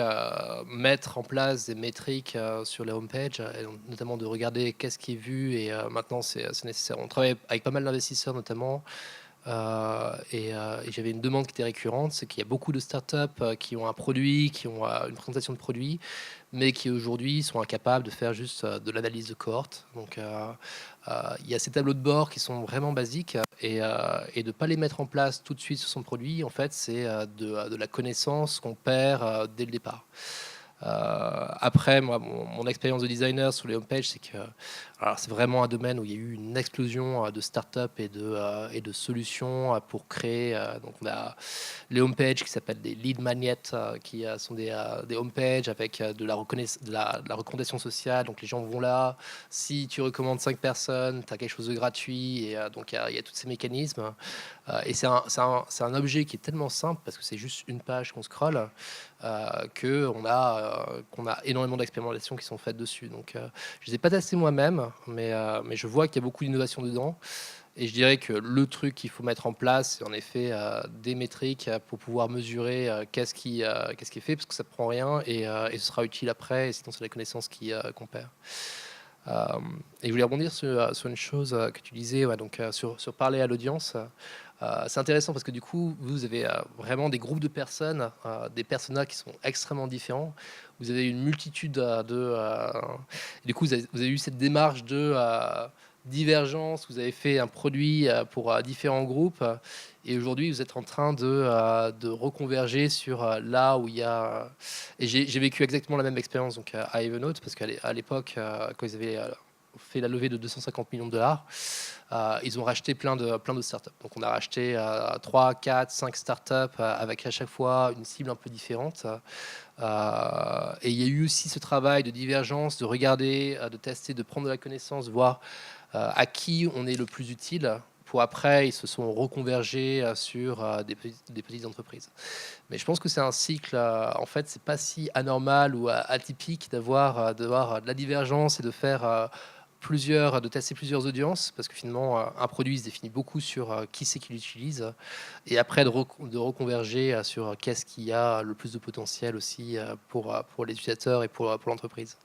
mettre en place des métriques sur les homepages, notamment de regarder qu'est-ce qui est vu, et maintenant c'est nécessaire. On travaille avec pas mal d'investisseurs notamment, et j'avais une demande qui était récurrente, c'est qu'il y a beaucoup de startups qui ont un produit, qui ont une présentation de produit, mais qui aujourd'hui sont incapables de faire juste de l'analyse de cohorte. Donc il y a ces tableaux de bord qui sont vraiment basiques, et de ne pas les mettre en place tout de suite sur son produit, en fait, c'est de la connaissance qu'on perd dès le départ. Après, moi, mon expérience de designer sur les homepages, c'est que c'est vraiment un domaine où il y a eu une explosion de startups et de solutions pour créer. Donc, on a les homepages qui s'appellent des lead magnets, qui sont des homepages avec de la recommandation sociale. Donc, les gens vont là. Si tu recommandes 5 personnes, tu as quelque chose de gratuit. Et donc, il y a tous ces mécanismes. Et c'est un objet qui est tellement simple parce que c'est juste une page qu'on scrolle. qu'on a énormément d'expérimentations qui sont faites dessus. Donc, je ne les ai pas testés moi-même, mais je vois qu'il y a beaucoup d'innovation dedans. Et je dirais que le truc qu'il faut mettre en place, c'est en effet des métriques pour pouvoir mesurer qu'est-ce qui est fait, parce que ça ne prend rien et ce sera utile après, et sinon c'est la connaissance qu'on perd. Et je voulais rebondir sur une chose que tu disais, donc, sur parler à l'audience. C'est intéressant parce que du coup, vous avez vraiment des groupes de personnes, des personas qui sont extrêmement différents. Vous avez une multitude du coup, vous avez eu cette démarche de divergence. Vous avez fait un produit pour différents groupes. Et aujourd'hui, vous êtes en train de reconverger sur là où il y a... Et j'ai vécu exactement la même expérience donc, à Evernote, parce qu'à l'époque, quand ils avaient fait la levée de 250 millions de dollars, ils ont racheté plein de startups. Donc on a racheté 3, 4, 5 startups avec à chaque fois une cible un peu différente. Et il y a eu aussi ce travail de divergence, de regarder, de tester, de prendre de la connaissance, voir à qui on est le plus utile. Pour après, ils se sont reconvergés sur des petites entreprises. Mais je pense que c'est un cycle, en fait, c'est pas si anormal ou atypique d'avoir de la divergence et de faire de tester plusieurs audiences, parce que finalement, un produit se définit beaucoup sur qui c'est qui l'utilise, et après de reconverger sur qu'est-ce qui a le plus de potentiel aussi pour les utilisateurs et pour l'entreprise.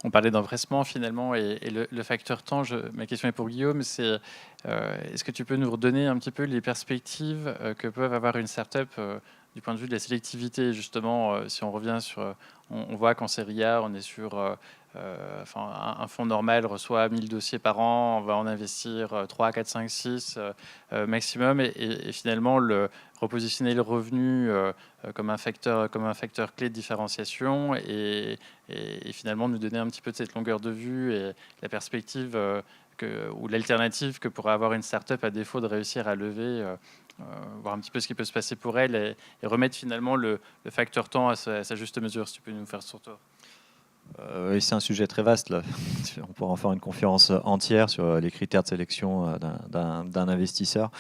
On parlait d'empressement finalement et le facteur temps. Ma question est pour Guillaume, c'est est-ce que tu peux nous redonner un petit peu les perspectives que peuvent avoir une startup du point de vue de la sélectivité, justement, si on revient sur... On voit qu'en série A, on est sur... un fonds normal reçoit 1000 dossiers par an, on va en investir 3, 4, 5, 6 maximum, et finalement repositionner le revenu comme un facteur clé de différenciation et finalement nous donner un petit peu de cette longueur de vue et la perspective ou l'alternative que pourrait avoir une start-up à défaut de réussir à lever, voir un petit peu ce qui peut se passer pour elle et remettre finalement le facteur temps à sa juste mesure. Si tu peux nous faire ce retour. Oui, c'est un sujet très vaste. Là. On pourra en faire une conférence entière sur les critères de sélection d'un investisseur.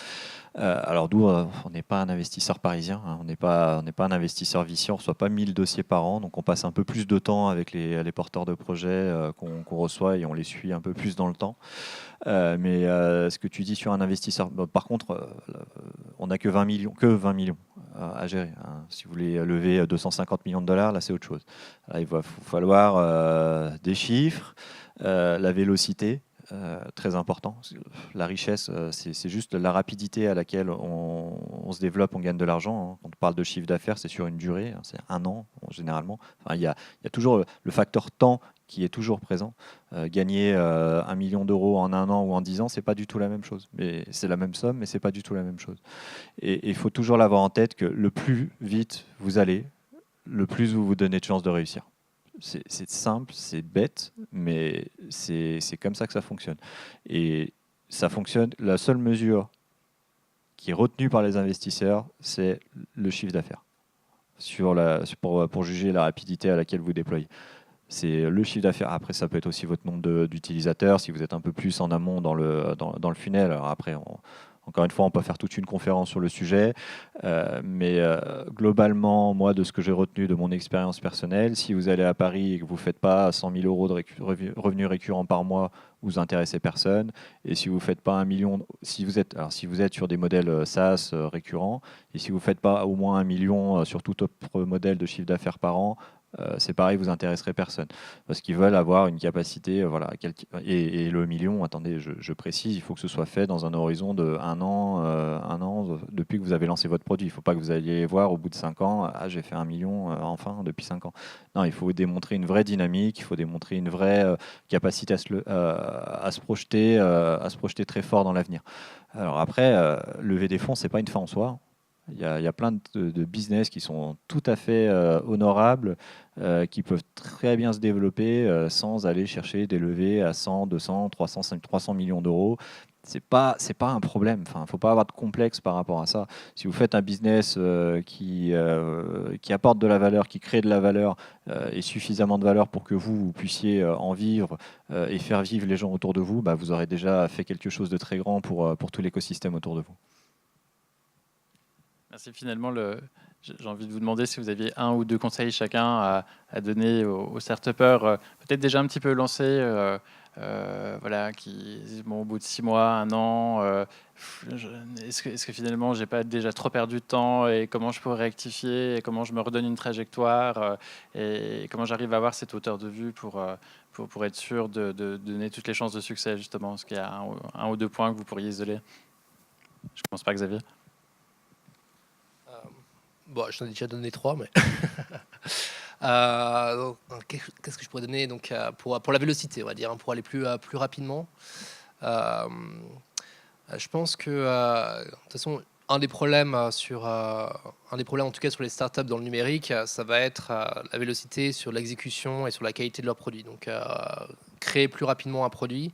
Alors nous, on n'est pas un investisseur parisien, hein. On n'est pas un investisseur vicieux, on ne reçoit pas 1000 dossiers par an, donc on passe un peu plus de temps avec les porteurs de projets qu'on reçoit et on les suit un peu plus dans le temps. Mais ce que tu dis sur un investisseur, par contre, on n'a que 20 millions à gérer. Hein. Si vous voulez lever 250 millions de dollars, là c'est autre chose. Là, il va falloir des chiffres, la vélocité. Très important. La richesse, c'est juste la rapidité à laquelle on se développe, on gagne de l'argent. Hein. Quand on parle de chiffre d'affaires, c'est sur une durée, hein, c'est 1 an généralement. Enfin, il y a toujours le facteur temps qui est toujours présent. Gagner 1 million d'euros en 1 an ou en 10 ans, c'est pas du tout la même chose. Mais c'est la même somme, mais c'est pas du tout la même chose. Et il faut toujours l'avoir en tête que le plus vite vous allez, le plus vous vous donnez de chances de réussir. C'est simple, c'est bête, mais c'est comme ça que ça fonctionne. Et ça fonctionne. La seule mesure qui est retenue par les investisseurs, c'est le chiffre d'affaires pour juger la rapidité à laquelle vous déployez. C'est le chiffre d'affaires. Après, ça peut être aussi votre nombre d'utilisateurs, si vous êtes un peu plus en amont dans le funnel. Alors après, encore une fois, on peut faire toute une conférence sur le sujet, mais globalement, moi, de ce que j'ai retenu de mon expérience personnelle, si vous allez à Paris et que vous ne faites pas 100 000 euros de revenus récurrents par mois, vous intéressez personne. Et si vous ne faites pas 1 million, si vous êtes sur des modèles SaaS récurrents, et si vous ne faites pas au moins 1 million sur tout autre modèle de chiffre d'affaires par an, c'est pareil, vous intéresserez personne parce qu'ils veulent avoir une capacité, voilà. Et le million, attendez, je précise, il faut que ce soit fait dans un horizon de 1 an depuis que vous avez lancé votre produit. Il ne faut pas que vous alliez voir au bout de 5 ans, j'ai fait 1 million enfin depuis 5 ans. Non, il faut démontrer une vraie dynamique, il faut démontrer une vraie capacité à se projeter très fort dans l'avenir. Alors après, lever des fonds, c'est pas une fin en soi. Il y a plein de business qui sont tout à fait honorables, qui peuvent très bien se développer sans aller chercher des levées à 100, 200, 300 millions d'euros. C'est pas un problème. Enfin, faut pas avoir de complexe par rapport à ça. Si vous faites un business qui apporte de la valeur, qui crée de la valeur et suffisamment de valeur pour que vous puissiez en vivre et faire vivre les gens autour de vous, vous aurez déjà fait quelque chose de très grand pour tout l'écosystème autour de vous. Merci. Finalement, j'ai envie de vous demander si vous aviez 1 ou 2 conseils chacun à donner aux start-upers, peut-être déjà un petit peu lancés, voilà, qui, bon, au bout de 6 mois, 1 an, est-ce que finalement, j'ai pas déjà trop perdu de temps et comment je pourrais rectifier et comment je me redonne une trajectoire et comment j'arrive à avoir cette hauteur de vue pour être sûr de donner toutes les chances de succès, justement. Est-ce qu'il y a un ou 2 points que vous pourriez isoler? Je commence par Xavier. Bon, je t'en ai déjà donné 3, mais qu'est-ce que je pourrais donner donc, pour la vélocité, on va dire, hein, pour aller plus rapidement. Je pense que de toute façon, un des problèmes en tout cas sur les startups dans le numérique, ça va être la vélocité sur l'exécution et sur la qualité de leurs produits. Donc, créer plus rapidement un produit.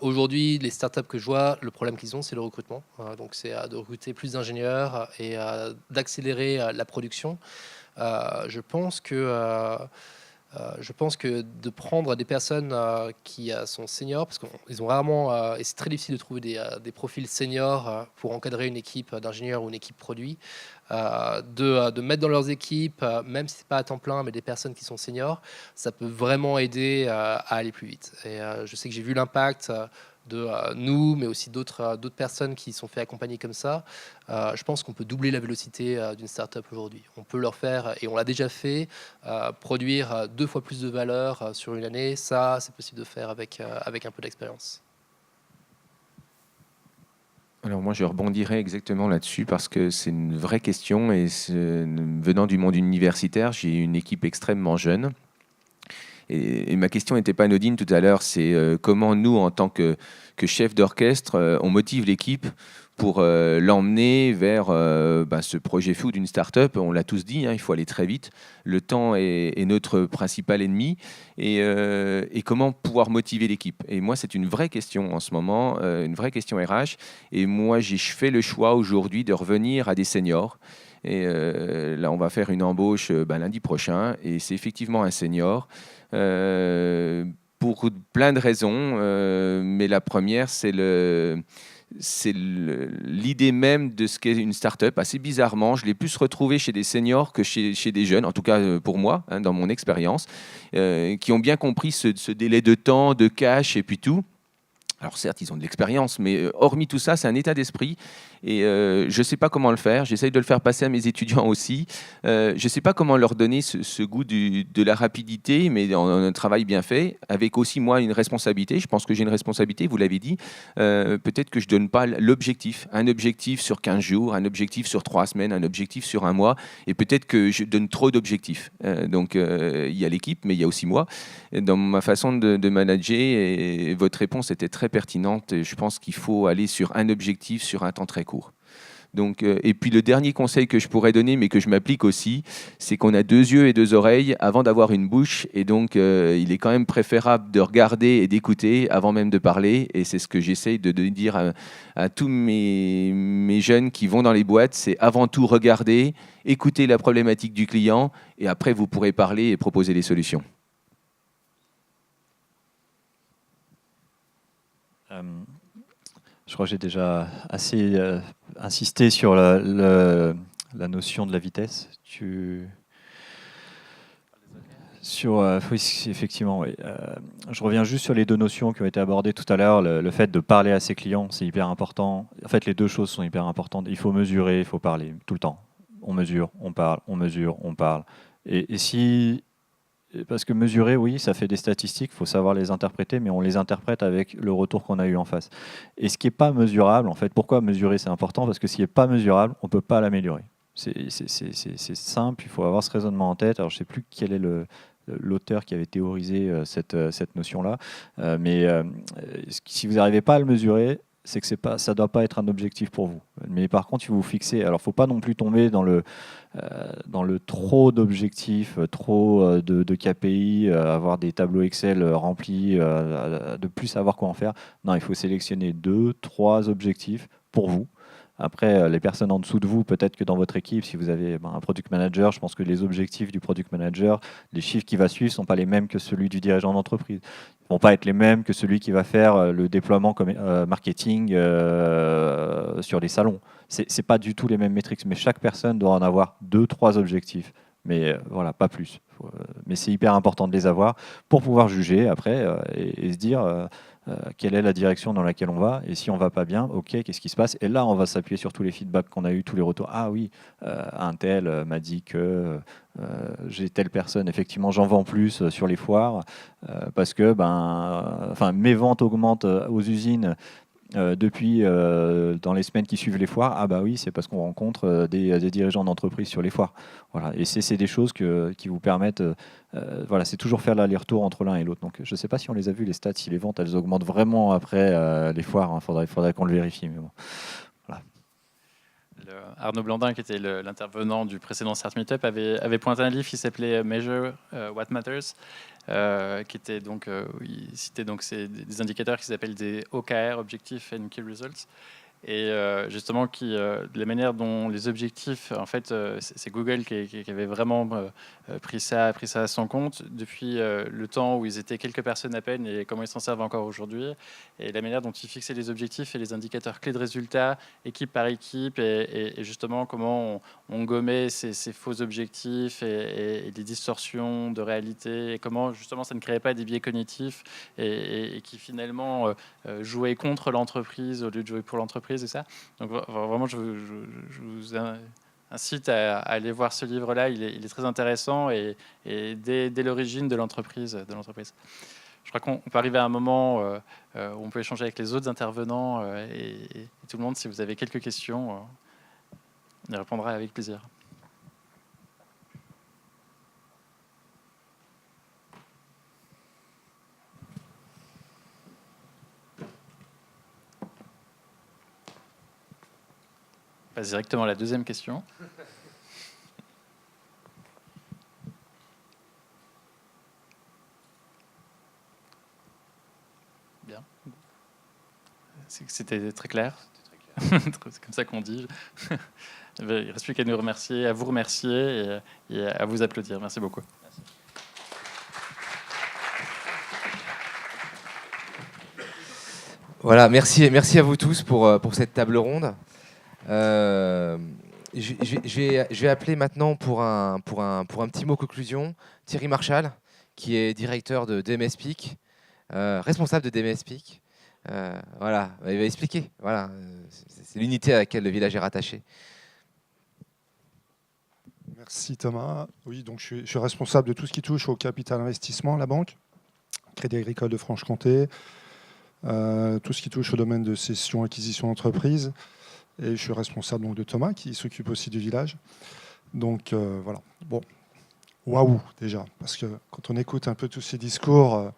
Aujourd'hui, les startups que je vois, le problème qu'ils ont, c'est le recrutement. Donc, c'est de recruter plus d'ingénieurs et d'accélérer la production. Je pense que de prendre des personnes qui sont seniors, parce qu'ils ont rarement, et c'est très difficile de trouver des profils seniors pour encadrer une équipe d'ingénieurs ou une équipe produit, de mettre dans leurs équipes, même si ce n'est pas à temps plein, mais des personnes qui sont seniors, ça peut vraiment aider à aller plus vite. Et je sais que j'ai vu l'impact de nous, mais aussi d'autres personnes qui sont fait accompagner comme ça. Je pense qu'on peut doubler la vélocité d'une startup aujourd'hui. On peut leur faire, et on l'a déjà fait, produire 2 fois plus de valeur sur une année. Ça, c'est possible de faire avec un peu d'expérience. Alors moi, je rebondirai exactement là-dessus parce que c'est une vraie question et venant du monde universitaire, j'ai une équipe extrêmement jeune. Et ma question n'était pas anodine tout à l'heure, c'est comment nous, en tant que chef d'orchestre, on motive l'équipe pour l'emmener vers ce projet fou d'une start-up. On l'a tous dit, hein, il faut aller très vite. Le temps est notre principal ennemi. Et comment pouvoir motiver l'équipe? Et moi, c'est une vraie question en ce moment, une vraie question RH. Et moi, je fais le choix aujourd'hui de revenir à des seniors. Et là, on va faire une embauche lundi prochain. Et c'est effectivement un senior. Pour plein de raisons. Mais la première, c'est l'idée même de ce qu'est une start-up. Assez bizarrement, je l'ai plus retrouvé chez des seniors que chez des jeunes, en tout cas pour moi, hein, dans mon expérience, qui ont bien compris ce délai de temps, de cash et puis tout. Alors certes, ils ont de l'expérience, mais hormis tout ça, c'est un état d'esprit. Et je ne sais pas comment le faire. J'essaye de le faire passer à mes étudiants aussi. Je ne sais pas comment leur donner ce goût de la rapidité, mais un travail bien fait, avec aussi moi une responsabilité. Je pense que j'ai une responsabilité, vous l'avez dit. Peut-être que je ne donne pas l'objectif. Un objectif sur 15 jours, un objectif sur 3 semaines, un objectif sur 1 mois. Et peut-être que je donne trop d'objectifs. Donc il y a l'équipe, mais il y a aussi moi. Dans ma façon de manager, et votre réponse était très pertinente. Je pense qu'il faut aller sur un objectif sur un temps très court. Donc, et puis le dernier conseil que je pourrais donner, mais que je m'applique aussi, c'est qu'on a 2 yeux et 2 oreilles avant d'avoir une bouche. Et donc, il est quand même préférable de regarder et d'écouter avant même de parler. Et c'est ce que j'essaye de dire à tous mes jeunes qui vont dans les boîtes. C'est avant tout regarder, écouter la problématique du client. Et après, vous pourrez parler et proposer des solutions. Je crois que j'ai déjà assez insisté sur la notion de la vitesse. Oui, effectivement. Oui. Je reviens juste sur les 2 notions qui ont été abordées tout à l'heure. Le fait de parler à ses clients, c'est hyper important. En fait, les 2 choses sont hyper importantes. Il faut mesurer, il faut parler tout le temps. On mesure, on parle, on mesure, on parle. Et si... Parce que mesurer, oui, ça fait des statistiques, il faut savoir les interpréter, mais on les interprète avec le retour qu'on a eu en face. Et ce qui n'est pas mesurable, en fait, pourquoi mesurer c'est important? Parce que ce qui n'est pas mesurable, on ne peut pas l'améliorer. C'est simple, il faut avoir ce raisonnement en tête. Alors je ne sais plus quel est l'auteur qui avait théorisé cette notion-là, mais si vous n'arrivez pas à le mesurer, c'est que ça ne doit pas être un objectif pour vous. Mais par contre, il faut vous fixer. Alors, il ne faut pas non plus tomber dans le trop d'objectifs, trop de KPI, avoir des tableaux Excel remplis, de plus savoir quoi en faire. Non, il faut sélectionner 2, 3 objectifs pour vous, Après, les personnes en dessous de vous, peut-être que dans votre équipe, si vous avez un product manager, je pense que les objectifs du product manager, les chiffres qui va suivre ne sont pas les mêmes que celui du dirigeant d'entreprise. Ils ne vont pas être les mêmes que celui qui va faire le déploiement marketing sur les salons. Ce n'est pas du tout les mêmes métriques, mais chaque personne doit en avoir 2-3 objectifs. Mais voilà, pas plus. Mais c'est hyper important de les avoir pour pouvoir juger après et se dire quelle est la direction dans laquelle on va. Et si on ne va pas bien, ok, qu'est-ce qui se passe? Et là, on va s'appuyer sur tous les feedbacks qu'on a eu, tous les retours. Ah oui, un tel m'a dit que j'ai telle personne, effectivement, j'en vends plus sur les foires parce que mes ventes augmentent aux usines. Depuis dans les semaines qui suivent les foires, ah bah oui, c'est parce qu'on rencontre des dirigeants d'entreprise sur les foires. Voilà. Et c'est des choses qui vous permettent, voilà, c'est toujours faire l'aller-retour entre l'un et l'autre. Donc je ne sais pas si on les a vus, les stats, si les ventes, elles augmentent vraiment après les foires. Il faudrait qu'on le vérifie. Mais bon. Voilà. Arnaud Blandin, qui était l'intervenant du précédent Start Meetup, avait pointé un livre qui s'appelait Measure What Matters, qui était donc, il citait donc des indicateurs qui s'appellent des OKR, Objective and Key Results, et justement la manière dont les objectifs, en fait, c'est Google qui avait vraiment pris ça à son compte depuis le temps où ils étaient quelques personnes à peine et comment ils s'en servent encore aujourd'hui, et la manière dont ils fixaient les objectifs et les indicateurs clés de résultats, équipe par équipe, et justement comment on gommait ces faux objectifs et les distorsions de réalité, et comment justement ça ne créait pas des biais cognitifs et qui finalement jouaient contre l'entreprise au lieu de jouer pour l'entreprise et ça. Donc vraiment, je vous incite à aller voir ce livre-là. Il est très intéressant et dès l'origine de l'entreprise. Je crois qu'on peut arriver à un moment où on peut échanger avec les autres intervenants et tout le monde. Si vous avez quelques questions, on y répondra avec plaisir. On passe directement à la deuxième question. Bien. C'était très clair. C'est comme ça qu'on dit. Il ne reste plus qu'à nous remercier, à vous remercier et à vous applaudir. Merci beaucoup. Merci. Voilà, merci à vous tous pour cette table ronde. Je vais appeler maintenant pour un petit mot conclusion Thierry Marchal, qui est directeur de DMS Peak, responsable de DMS Peak. Voilà, il va expliquer. Voilà, c'est l'unité à laquelle le village est rattaché. Merci Thomas. Oui, donc je suis responsable de tout ce qui touche au capital investissement, la banque, Crédit Agricole de Franche-Comté, tout ce qui touche au domaine de cession, acquisition d'entreprise. Et je suis responsable donc de Thomas, qui s'occupe aussi du village. Donc voilà. Bon, waouh déjà, parce que quand on écoute un peu tous ces discours,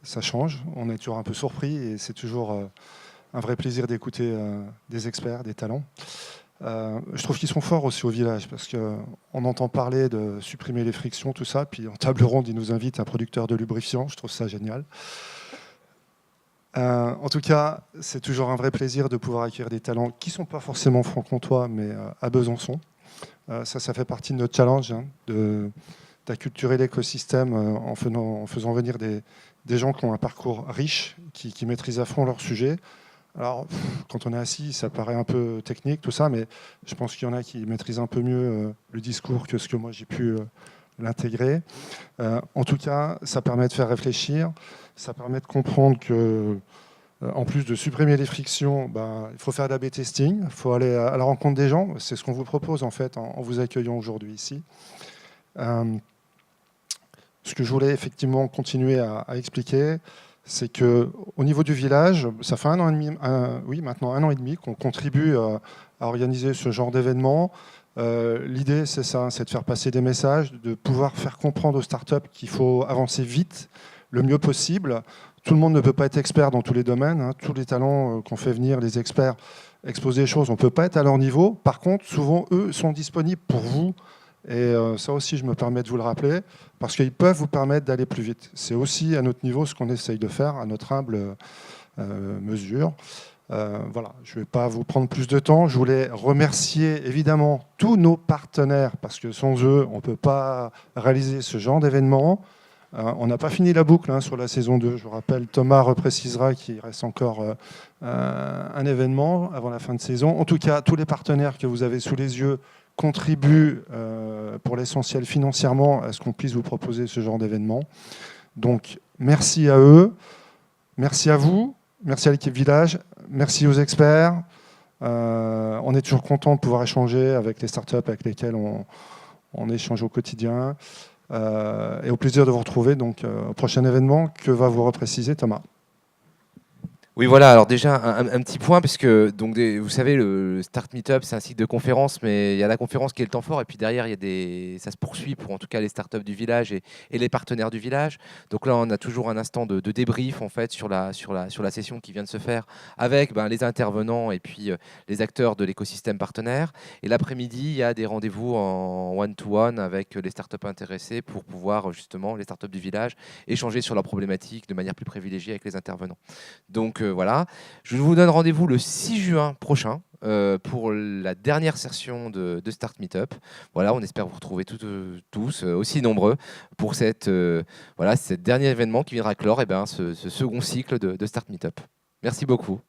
ça change. On est toujours un peu surpris et c'est toujours un vrai plaisir d'écouter des experts, des talents. Je trouve qu'ils sont forts aussi au village, parce qu'on entend parler de supprimer les frictions, tout ça, puis en table ronde, ils nous invitent un producteur de lubrifiant. Je trouve ça génial. En tout cas, c'est toujours un vrai plaisir de pouvoir accueillir des talents qui ne sont pas forcément franc-comtois, mais à Besançon. Ça fait partie de notre challenge, hein, d'acculturer l'écosystème en faisant venir des gens qui ont un parcours riche, qui maîtrisent à fond leur sujet. Alors, quand on est assis, ça paraît un peu technique, tout ça, mais je pense qu'il y en a qui maîtrisent un peu mieux le discours que ce que moi j'ai pu l'intégrer. En tout cas, ça permet de faire réfléchir, ça permet de comprendre que, en plus de supprimer les frictions, il faut faire de l'A/B testing, il faut aller à la rencontre des gens. C'est ce qu'on vous propose en fait en vous accueillant aujourd'hui ici. Ce que je voulais effectivement continuer à expliquer, c'est qu'au niveau du village, ça fait maintenant 1 an et demi qu'on contribue à organiser ce genre d'événement. L'idée, c'est ça, c'est de faire passer des messages, de pouvoir faire comprendre aux startups qu'il faut avancer vite, le mieux possible. Tout le monde ne peut pas être expert dans tous les domaines. Hein. Tous les talents qu'on fait venir, les experts, exposer des choses, on ne peut pas être à leur niveau. Par contre, souvent, eux sont disponibles pour vous. Et ça aussi, je me permets de vous le rappeler, parce qu'ils peuvent vous permettre d'aller plus vite. C'est aussi à notre niveau ce qu'on essaye de faire, à notre humble mesure. Voilà, je ne vais pas vous prendre plus de temps. Je voulais remercier évidemment tous nos partenaires, parce que sans eux, on ne peut pas réaliser ce genre d'événement. On n'a pas fini la boucle sur la saison 2. Je vous rappelle, Thomas reprécisera qu'il reste encore un événement avant la fin de saison. En tout cas, tous les partenaires que vous avez sous les yeux contribuent pour l'essentiel financièrement à ce qu'on puisse vous proposer ce genre d'événement. Donc, merci à eux, merci à vous, merci à l'équipe Village, merci aux experts. On est toujours content de pouvoir échanger avec les startups avec lesquelles on échange au quotidien. Et au plaisir de vous retrouver donc, au prochain événement. Que va vous repréciser Thomas? Oui, voilà. Alors déjà, un petit point, parce que donc, vous savez, le Start Meetup, c'est un cycle de conférences, mais il y a la conférence qui est le temps fort, et puis derrière, ça se poursuit pour en tout cas les startups du village et les partenaires du village. Donc là, on a toujours un instant de débrief en fait sur la session qui vient de se faire avec les intervenants et puis les acteurs de l'écosystème partenaire. Et l'après-midi, il y a des rendez-vous en one-to-one avec les startups intéressées pour pouvoir justement, les startups du village, échanger sur leurs problématiques de manière plus privilégiée avec les intervenants. Donc voilà, je vous donne rendez-vous le 6 juin prochain pour la dernière session de Start Meetup. Voilà, on espère vous retrouver tous aussi nombreux pour cette dernier événement qui viendra clore ce second cycle de Start Meetup. Merci beaucoup.